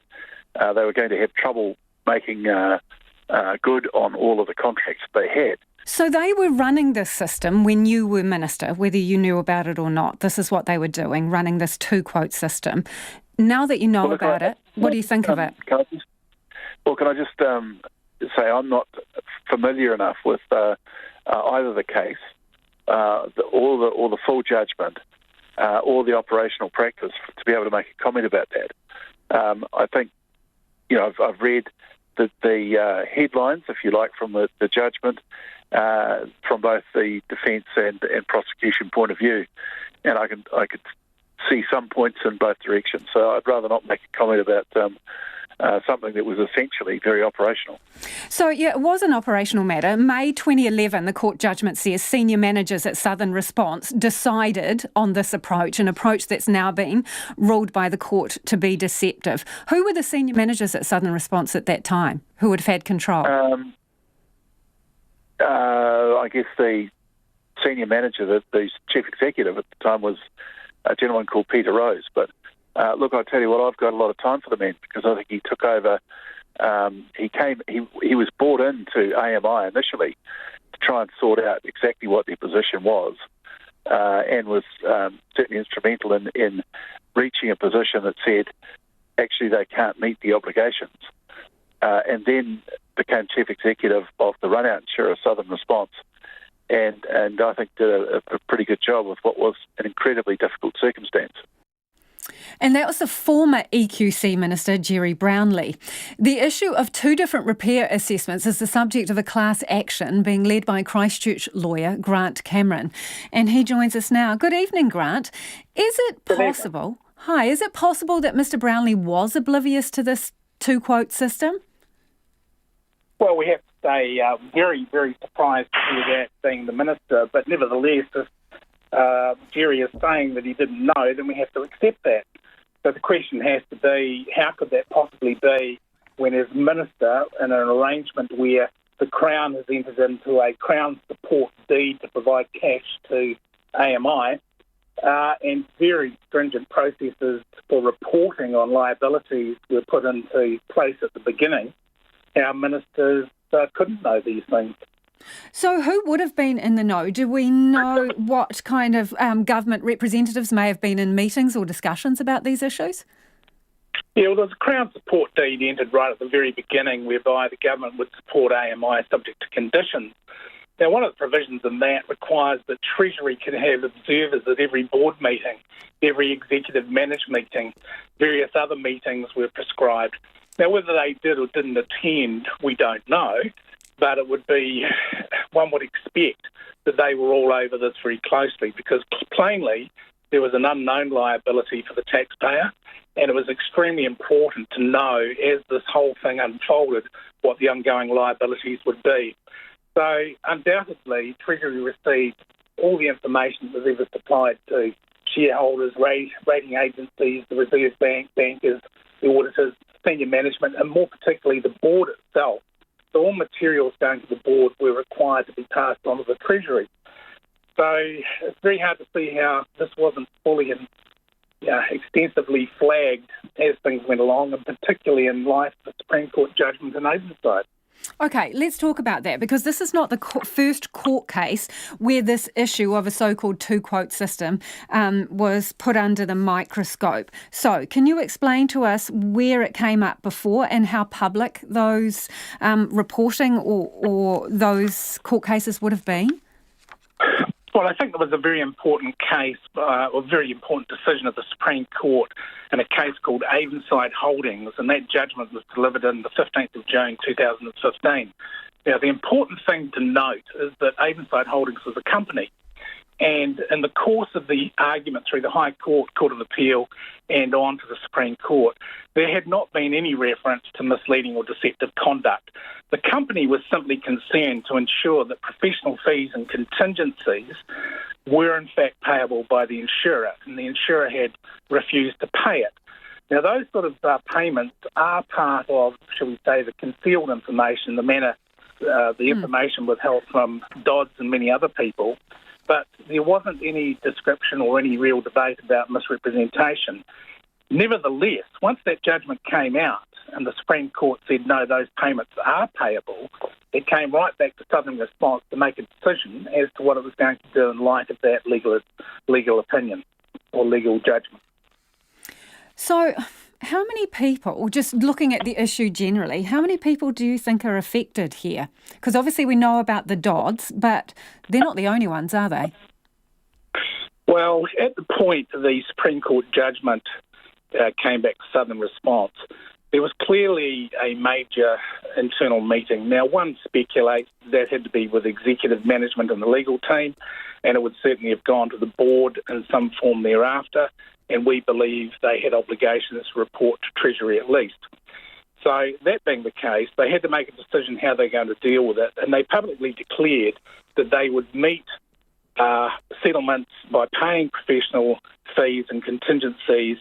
they were going to have trouble making good on all of the contracts they had. So they were running this system when you were minister, whether you knew about it or not. This is what they were doing, running this two-quote system. Now that you know about it, what do you think of it? Can I just say I'm not familiar enough with either the case, or the full judgment, or the operational practice to be able to make a comment about that. I think, I've read the headlines, if you like, from the judgment, from both the defence and prosecution point of view, and I could see some points in both directions. So I'd rather not make a comment about something that was essentially very operational. So, it was an operational matter. May 2011, the court judgment says senior managers at Southern Response decided on this approach, an approach that's now been ruled by the court to be deceptive. Who were the senior managers at Southern Response at that time who would have had control? I guess the senior manager, the chief executive at the time, was a gentleman called Peter Rose. But look, I tell you what, I've got a lot of time for the man because I think he took over. He was brought into AMI initially to try and sort out exactly what their position was, and was certainly instrumental in reaching a position that said actually they can't meet the obligations, and then became chief executive of the run-out insurer Southern Response, and I think did a pretty good job with what was an incredibly difficult circumstance. And that was the former EQC Minister, Gerry Brownlee. The issue of two different repair assessments is the subject of a class action being led by Christchurch lawyer Grant Cameron. And he joins us now. Good evening, Grant. Is it possible that Mr Brownlee was oblivious to this two-quote system? Well, we have to say very, very surprised to hear that being the minister, but nevertheless, if Gerry is saying that he didn't know, then we have to accept that. So the question has to be, how could that possibly be when as minister in an arrangement where the Crown has entered into a Crown support deed to provide cash to AMI, and very stringent processes for reporting on liabilities were put into place at the beginning, our ministers couldn't know these things. So who would have been in the know? Do we know what kind of government representatives may have been in meetings or discussions about these issues? Yeah, well, there was a Crown support deed entered right at the very beginning whereby the government would support AMI subject to conditions. Now, one of the provisions in that requires that Treasury can have observers at every board meeting, every executive management meeting, various other meetings were prescribed. Now, whether they did or didn't attend, we don't know. But it would be, one would expect that they were all over this very closely because plainly there was an unknown liability for the taxpayer, and it was extremely important to know as this whole thing unfolded what the ongoing liabilities would be. So undoubtedly Treasury received all the information that was ever supplied to shareholders, rating agencies, the Reserve Bank, bankers, the auditors, senior management, and more particularly the board itself. So all materials going to the board were required to be passed on to the Treasury. So it's very hard to see how this wasn't fully and extensively flagged as things went along, and particularly in light of the Supreme Court judgment in Oceanside. Okay, let's talk about that, because this is not the first court case where this issue of a so-called two-quote system was put under the microscope. So can you explain to us where it came up before and how public those reporting or those court cases would have been? Well, I think it was a very important case, a very important decision of the Supreme Court in a case called Avonside Holdings, and that judgment was delivered on the 15th of June 2015. Now, the important thing to note is that Avonside Holdings was a company, and in the course of the argument through the High Court, Court of Appeal, and on to the Supreme Court, there had not been any reference to misleading or deceptive conduct. The company was simply concerned to ensure that professional fees and contingencies were in fact payable by the insurer, and the insurer had refused to pay it. Now, those sort of payments are part of, shall we say, the concealed information, the manner the information withheld from Dodds and many other people, but there wasn't any description or any real debate about misrepresentation. Nevertheless, once that judgment came out and the Supreme Court said, no, those payments are payable, it came right back to Southern Response to make a decision as to what it was going to do in light of that legal opinion or legal judgment. So how many people, just looking at the issue generally, how many people do you think are affected here? Because obviously we know about the Dodds, but they're not the only ones, are they? Well, at the point the Supreme Court judgment came back to Southern Response, there was clearly a major internal meeting. Now, one speculates that had to be with executive management and the legal team, and it would certainly have gone to the board in some form thereafter, and we believe they had obligations to report to Treasury at least. So that being the case, they had to make a decision how they're going to deal with it, and they publicly declared that they would meet settlements by paying professional fees and contingencies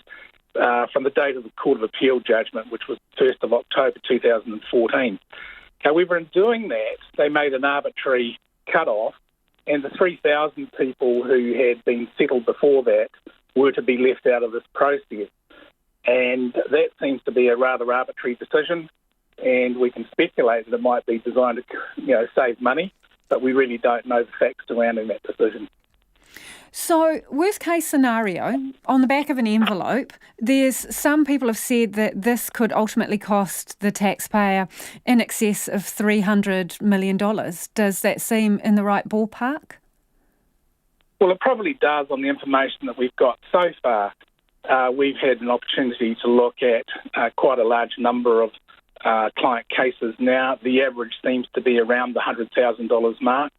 from the date of the Court of Appeal judgment, which was 1st of October 2014. However, in doing that, they made an arbitrary cut-off, and the 3,000 people who had been settled before that were to be left out of this process. And that seems to be a rather arbitrary decision, and we can speculate that it might be designed to save money, but we really don't know the facts surrounding that decision. So, worst case scenario, on the back of an envelope, some people have said that this could ultimately cost the taxpayer in excess of $300 million. Does that seem in the right ballpark? Well, it probably does on the information that we've got so far. We've had an opportunity to look at quite a large number of client cases now. The average seems to be around the $100,000 mark.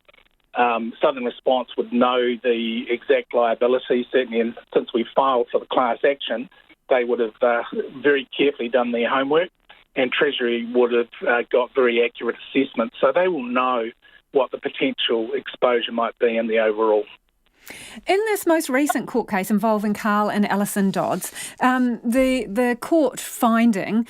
Southern Response would know the exact liability, certainly, and since we filed for the class action, they would have very carefully done their homework, and Treasury would have got very accurate assessments, so they will know what the potential exposure might be in the overall. In this most recent court case involving Carl and Alison Dodds, the court finding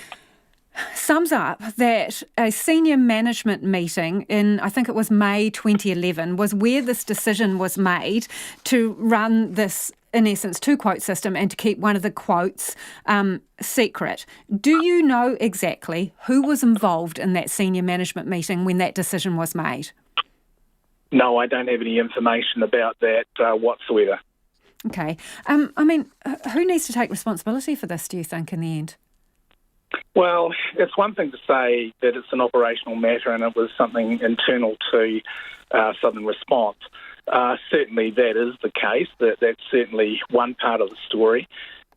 sums up that a senior management meeting in, I think it was May 2011, was where this decision was made to run this, in essence, two-quote system and to keep one of the quotes secret. Do you know exactly who was involved in that senior management meeting when that decision was made? No, I don't have any information about that whatsoever. Okay. Who needs to take responsibility for this, do you think, in the end? Well, it's one thing to say that it's an operational matter and it was something internal to Southern Response. Certainly that is the case. That's certainly one part of the story.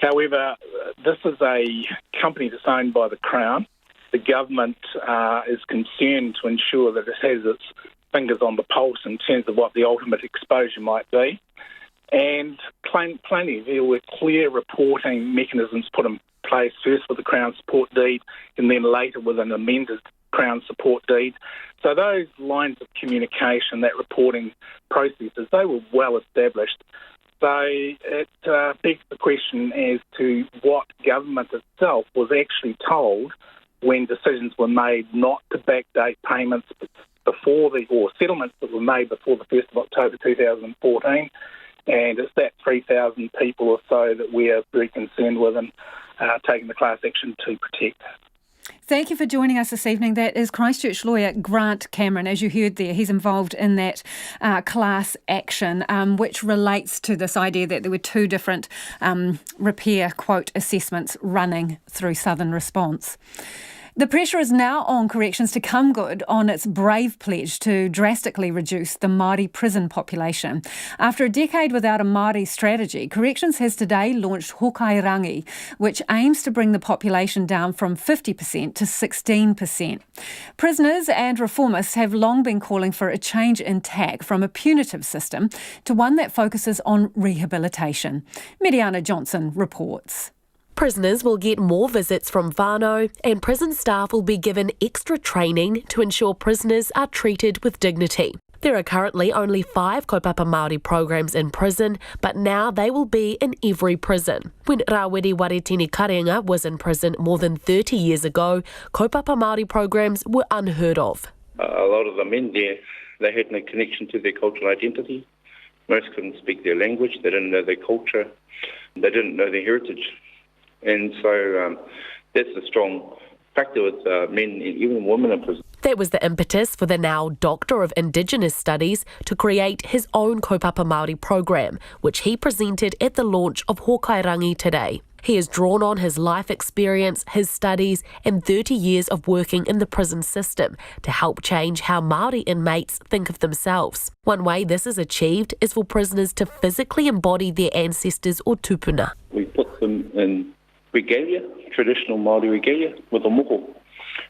However, this is a company that's owned by the Crown. The government is concerned to ensure that it has its fingers on the pulse in terms of what the ultimate exposure might be. And plainly, there were clear reporting mechanisms put in place, first with the Crown support deed and then later with an amended Crown support deed. So those lines of communication, that reporting processes, they were well established. So it begs the question as to what government itself was actually told when decisions were made not to backdate payments or settlements that were made before the 1st of October 2014. And it's that 3,000 people or so that we are very concerned with and taking the class action to protect. Thank you for joining us this evening. That is Christchurch lawyer Grant Cameron. As you heard there, he's involved in that class action, which relates to this idea that there were two different repair quote assessments running through Southern Response. The pressure is now on Corrections to come good on its brave pledge to drastically reduce the Maori prison population. After a decade without a Maori strategy, Corrections has today launched Hokairangi, which aims to bring the population down from 50% to 16%. Prisoners and reformists have long been calling for a change in tack from a punitive system to one that focuses on rehabilitation. Mediana Johnson reports. Prisoners will get more visits from whānau and prison staff will be given extra training to ensure prisoners are treated with dignity. There are currently only 5 kaupapa Māori programs in prison, but now they will be in every prison. When Rawiri Waretini Karenga was in prison more than 30 years ago, kaupapa Māori programs were unheard of. A lot of the men there, they had no connection to their cultural identity. Most couldn't speak their language, they didn't know their culture, they didn't know their heritage. And so that's a strong factor with men and even women in prison. That was the impetus for the now Doctor of Indigenous Studies to create his own kaupapa Māori program, which he presented at the launch of Hokairangi today. He has drawn on his life experience, his studies and 30 years of working in the prison system to help change how Māori inmates think of themselves. One way this is achieved is for prisoners to physically embody their ancestors or tupuna. We put them in regalia, traditional Māori regalia, with a moko,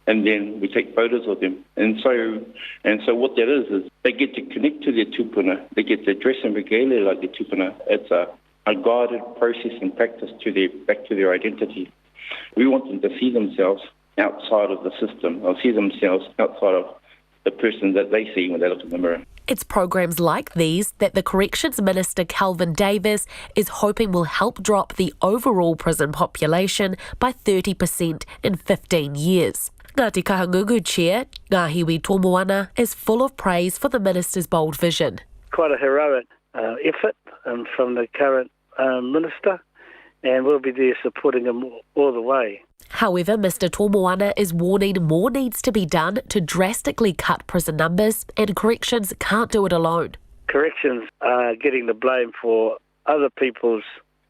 and then we take photos of them. And so what that is they get to connect to their tupuna, they get to dress in regalia like their tupuna. It's a guided process and practice back to their identity. We want them to see themselves outside of the system, or see themselves outside of the person that they see when they look in the mirror. It's programs like these that the Corrections Minister Kelvin Davis is hoping will help drop the overall prison population by 30% in 15 years. Ngāti Kahangugu Chair, Ngāhiwi Tomoana, is full of praise for the Minister's bold vision. Quite a heroic effort from the current Minister, and we'll be there supporting him all the way. However, Mr Tomoana is warning more needs to be done to drastically cut prison numbers, and Corrections can't do it alone. Corrections are getting the blame for other people's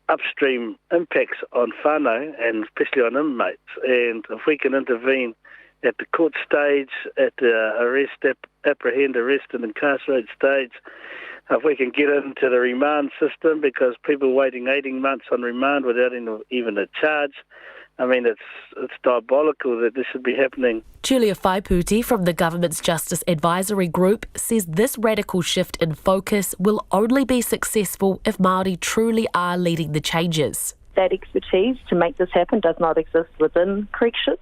upstream impacts on whānau, and especially on inmates. And if we can intervene at the court stage, at the apprehend, arrest and incarcerate stage, if we can get into the remand system, because people waiting 18 months on remand without even a charge, I mean, it's diabolical that this should be happening. Julia Whaiputi from the government's Justice Advisory Group says this radical shift in focus will only be successful if Māori truly are leading the changes. That expertise to make this happen does not exist within corrections.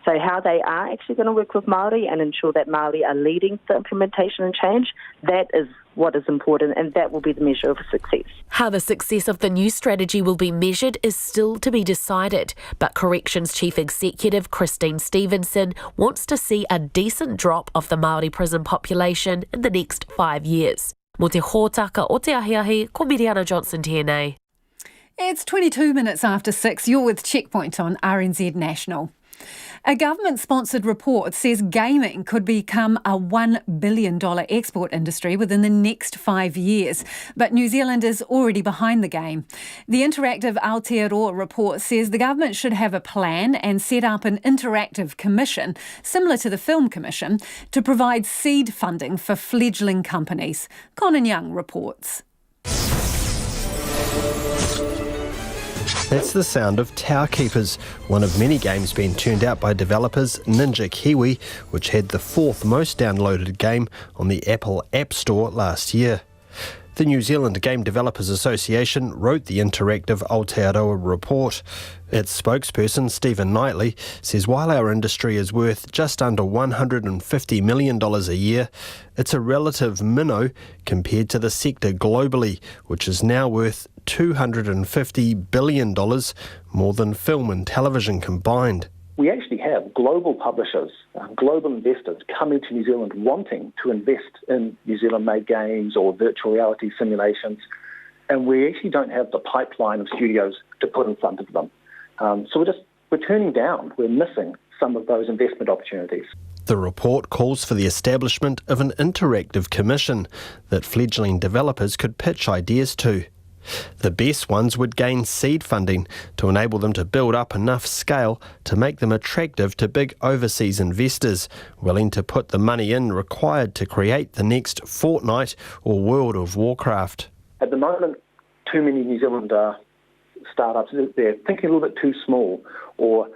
So how they are actually going to work with Māori and ensure that Māori are leading the implementation and change, that is what is important, and that will be the measure of success. How the success of the new strategy will be measured is still to be decided, but Corrections Chief Executive Christine Stevenson wants to see a decent drop of the Māori prison population in the next 5 years. Mo te hōtaka o te ahiahi, ko Miriana Johnson TNA. It's 22 minutes after 6. You're with Checkpoint on RNZ National. A government-sponsored report says gaming could become a $1 billion export industry within the next 5 years, but New Zealand is already behind the game. The interactive Aotearoa report says the government should have a plan and set up an interactive commission, similar to the Film Commission, to provide seed funding for fledgling companies. Conan Young reports. That's the sound of Tower Keepers, one of many games being turned out by developers Ninja Kiwi, which had the 4th most downloaded game on the Apple App Store last year. The New Zealand Game Developers Association wrote the interactive Aotearoa report. Its spokesperson, Stephen Knightley, says while our industry is worth just under $150 million a year, it's a relative minnow compared to the sector globally, which is now worth $250 billion, more than film and television combined. We actually have global publishers, global investors coming to New Zealand wanting to invest in New Zealand-made games or virtual reality simulations, and we actually don't have the pipeline of studios to put in front of them. So we're turning down, we're missing some of those investment opportunities. The report calls for the establishment of an interactive commission that fledgling developers could pitch ideas to. The best ones would gain seed funding to enable them to build up enough scale to make them attractive to big overseas investors willing to put the money in required to create the next Fortnite or World of Warcraft. At the moment, too many New Zealand startups, they're thinking a little bit too small, or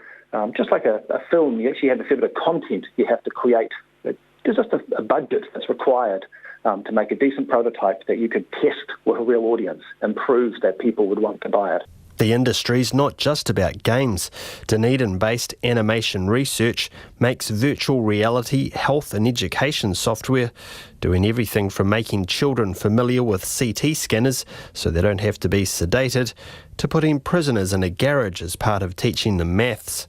just like a film, you actually have a fair bit of content you have to create. There's just a budget that's required to make a decent prototype that you could test with a real audience and prove that people would want to buy it. The industry's not just about games. Dunedin-based animation research makes virtual reality health and education software, doing everything from making children familiar with CT scanners so they don't have to be sedated, to putting prisoners in a garage as part of teaching them maths.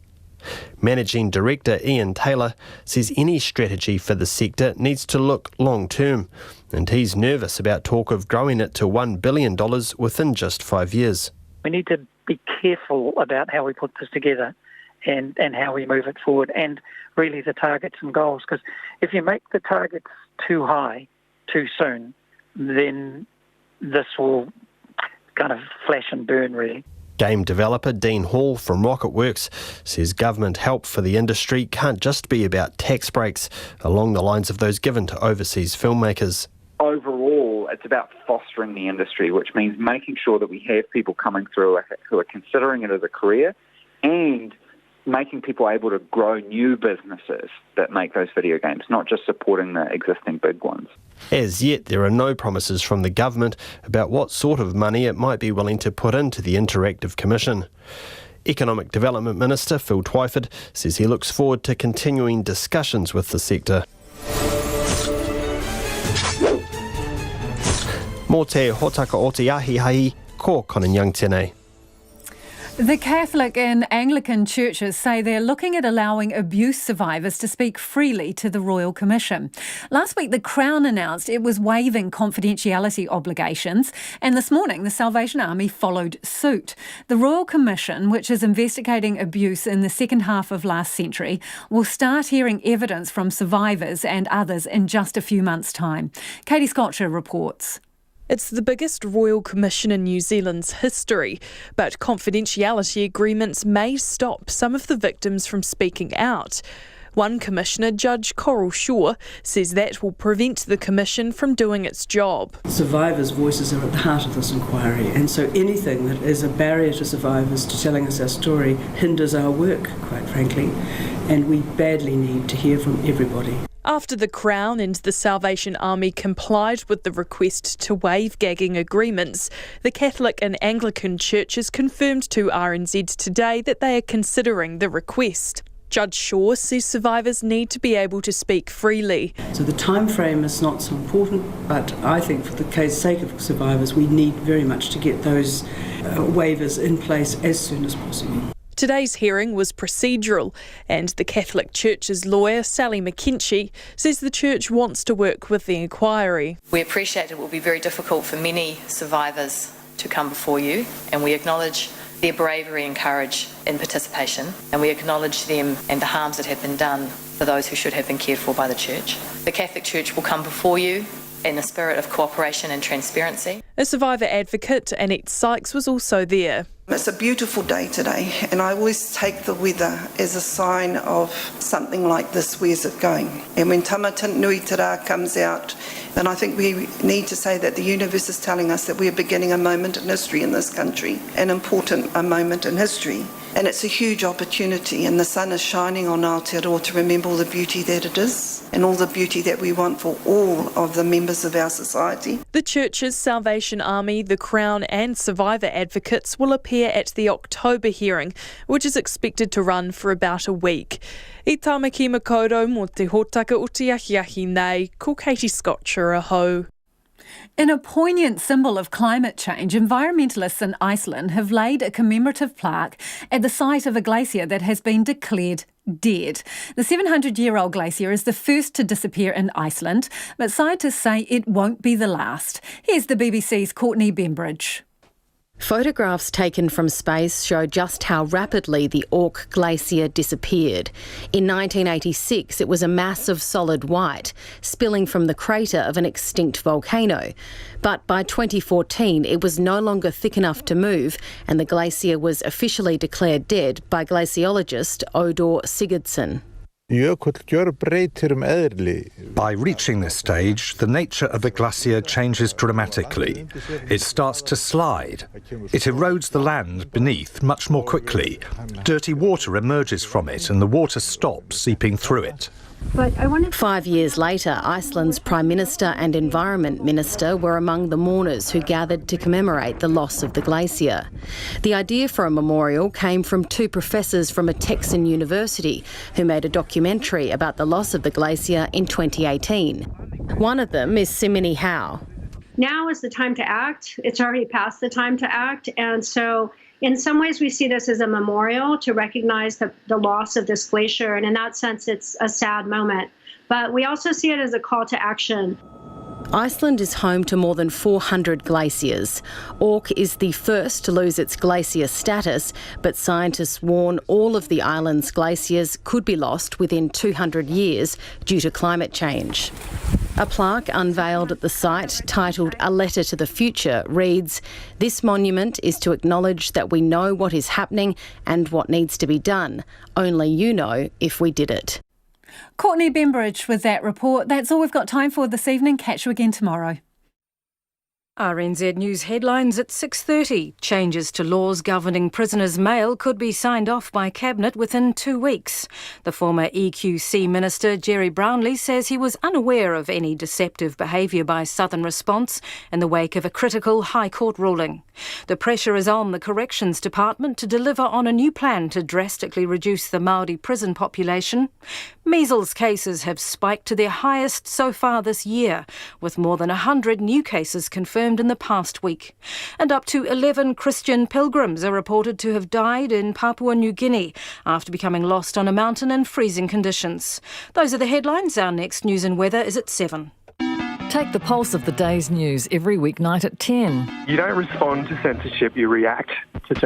Managing Director Ian Taylor says any strategy for the sector needs to look long-term, and he's nervous about talk of growing it to $1 billion within just 5 years. We need to be careful about how we put this together and how we move it forward, and really the targets and goals, because if you make the targets too high too soon, then this will kind of flash and burn, really. Game developer Dean Hall from Rocketworks says government help for the industry can't just be about tax breaks along the lines of those given to overseas filmmakers. Overall, it's about fostering the industry, which means making sure that we have people coming through who are considering it as a career, and making people able to grow new businesses that make those video games, not just supporting the existing big ones. As yet, there are no promises from the government about what sort of money it might be willing to put into the Interactive Commission. Economic Development Minister Phil Twyford says he looks forward to continuing discussions with the sector. Mō te hotaka o te ahi ko Konanyang tēnei. The Catholic and Anglican churches say they're looking at allowing abuse survivors to speak freely to the Royal Commission. Last week, the Crown announced it was waiving confidentiality obligations, and this morning, the Salvation Army followed suit. The Royal Commission, which is investigating abuse in the second half of last century, will start hearing evidence from survivors and others in just a few months' time. Katie Scotcher reports. It's the biggest Royal Commission in New Zealand's history, but confidentiality agreements may stop some of the victims from speaking out. One commissioner, Judge Coral Shaw, says that will prevent the Commission from doing its job. Survivors' voices are at the heart of this inquiry, and so anything that is a barrier to survivors to telling us our story hinders our work, quite frankly, and we badly need to hear from everybody. After the Crown and the Salvation Army complied with the request to waive gagging agreements, the Catholic and Anglican churches confirmed to RNZ today that they are considering the request. Judge Shaw says survivors need to be able to speak freely. So the time frame is not so important, but I think for the sake of survivors, we need very much to get those waivers in place as soon as possible. Today's hearing was procedural, and the Catholic Church's lawyer, Sally McKenchie, says the Church wants to work with the inquiry. We appreciate it will be very difficult for many survivors to come before you, and we acknowledge their bravery and courage in participation, and we acknowledge them and the harms that have been done for those who should have been cared for by the Church. The Catholic Church will come before you in a spirit of cooperation and transparency. A survivor advocate, Annette Sykes, was also there. It's a beautiful day today, and I always take the weather as a sign of something like this, where's it going? And when Tamata Nui Tara comes out, then I think we need to say that the universe is telling us that we're beginning a moment in history in this country, an important moment in history. And it's a huge opportunity, and the sun is shining on Aotearoa to remember all the beauty that it is and all the beauty that we want for all of the members of our society. The Church's Salvation Army, the Crown and survivor advocates will appear at the October hearing, which is expected to run for about a week. I tāmaki makaurau mō te hōtaka o te ahiahi nei, ko Katie Scotcher aho. In a poignant symbol of climate change, environmentalists in Iceland have laid a commemorative plaque at the site of a glacier that has been declared dead. The 700-year-old glacier is the first to disappear in Iceland, but scientists say it won't be the last. Here's the BBC's Courtney Bembridge. Photographs taken from space show just how rapidly the Auk Glacier disappeared. In 1986, it was a mass of solid white, spilling from the crater of an extinct volcano. But by 2014, it was no longer thick enough to move, and the glacier was officially declared dead by glaciologist Odor Sigurdsson. By reaching this stage, the nature of the glacier changes dramatically. It starts to slide. It erodes the land beneath much more quickly. Dirty water emerges from it and the water stops seeping through it. 5 years later, Iceland's Prime Minister and Environment Minister were among the mourners who gathered to commemorate the loss of the glacier. The idea for a memorial came from two professors from a Texan university who made a documentary about the loss of the glacier in 2018. One of them is Simini Howe. Now is the time to act. It's already past the time to act, and so in some ways, we see this as a memorial to recognize the loss of this glacier, and in that sense, it's a sad moment. But we also see it as a call to action. Iceland is home to more than 400 glaciers. Auk is the first to lose its glacier status, but scientists warn all of the island's glaciers could be lost within 200 years due to climate change. A plaque unveiled at the site titled A Letter to the Future reads, "This monument is to acknowledge that we know what is happening and what needs to be done. Only you know if we did it." Courtney Bembridge with that report. That's all we've got time for this evening. Catch you again tomorrow. RNZ News headlines at 6:30. Changes to laws governing prisoners' mail could be signed off by Cabinet within 2 weeks. The former EQC Minister Gerry Brownlee says he was unaware of any deceptive behaviour by Southern Response in the wake of a critical High Court ruling. The pressure is on the Corrections Department to deliver on a new plan to drastically reduce the Maori prison population. Measles cases have spiked to their highest so far this year, with more than 100 new cases confirmed in the past week. And up to 11 Christian pilgrims are reported to have died in Papua New Guinea after becoming lost on a mountain in freezing conditions. Those are the headlines. Our next news and weather is at 7. Take the pulse of the day's news every weeknight at 10. You don't respond to censorship, you react to censorship.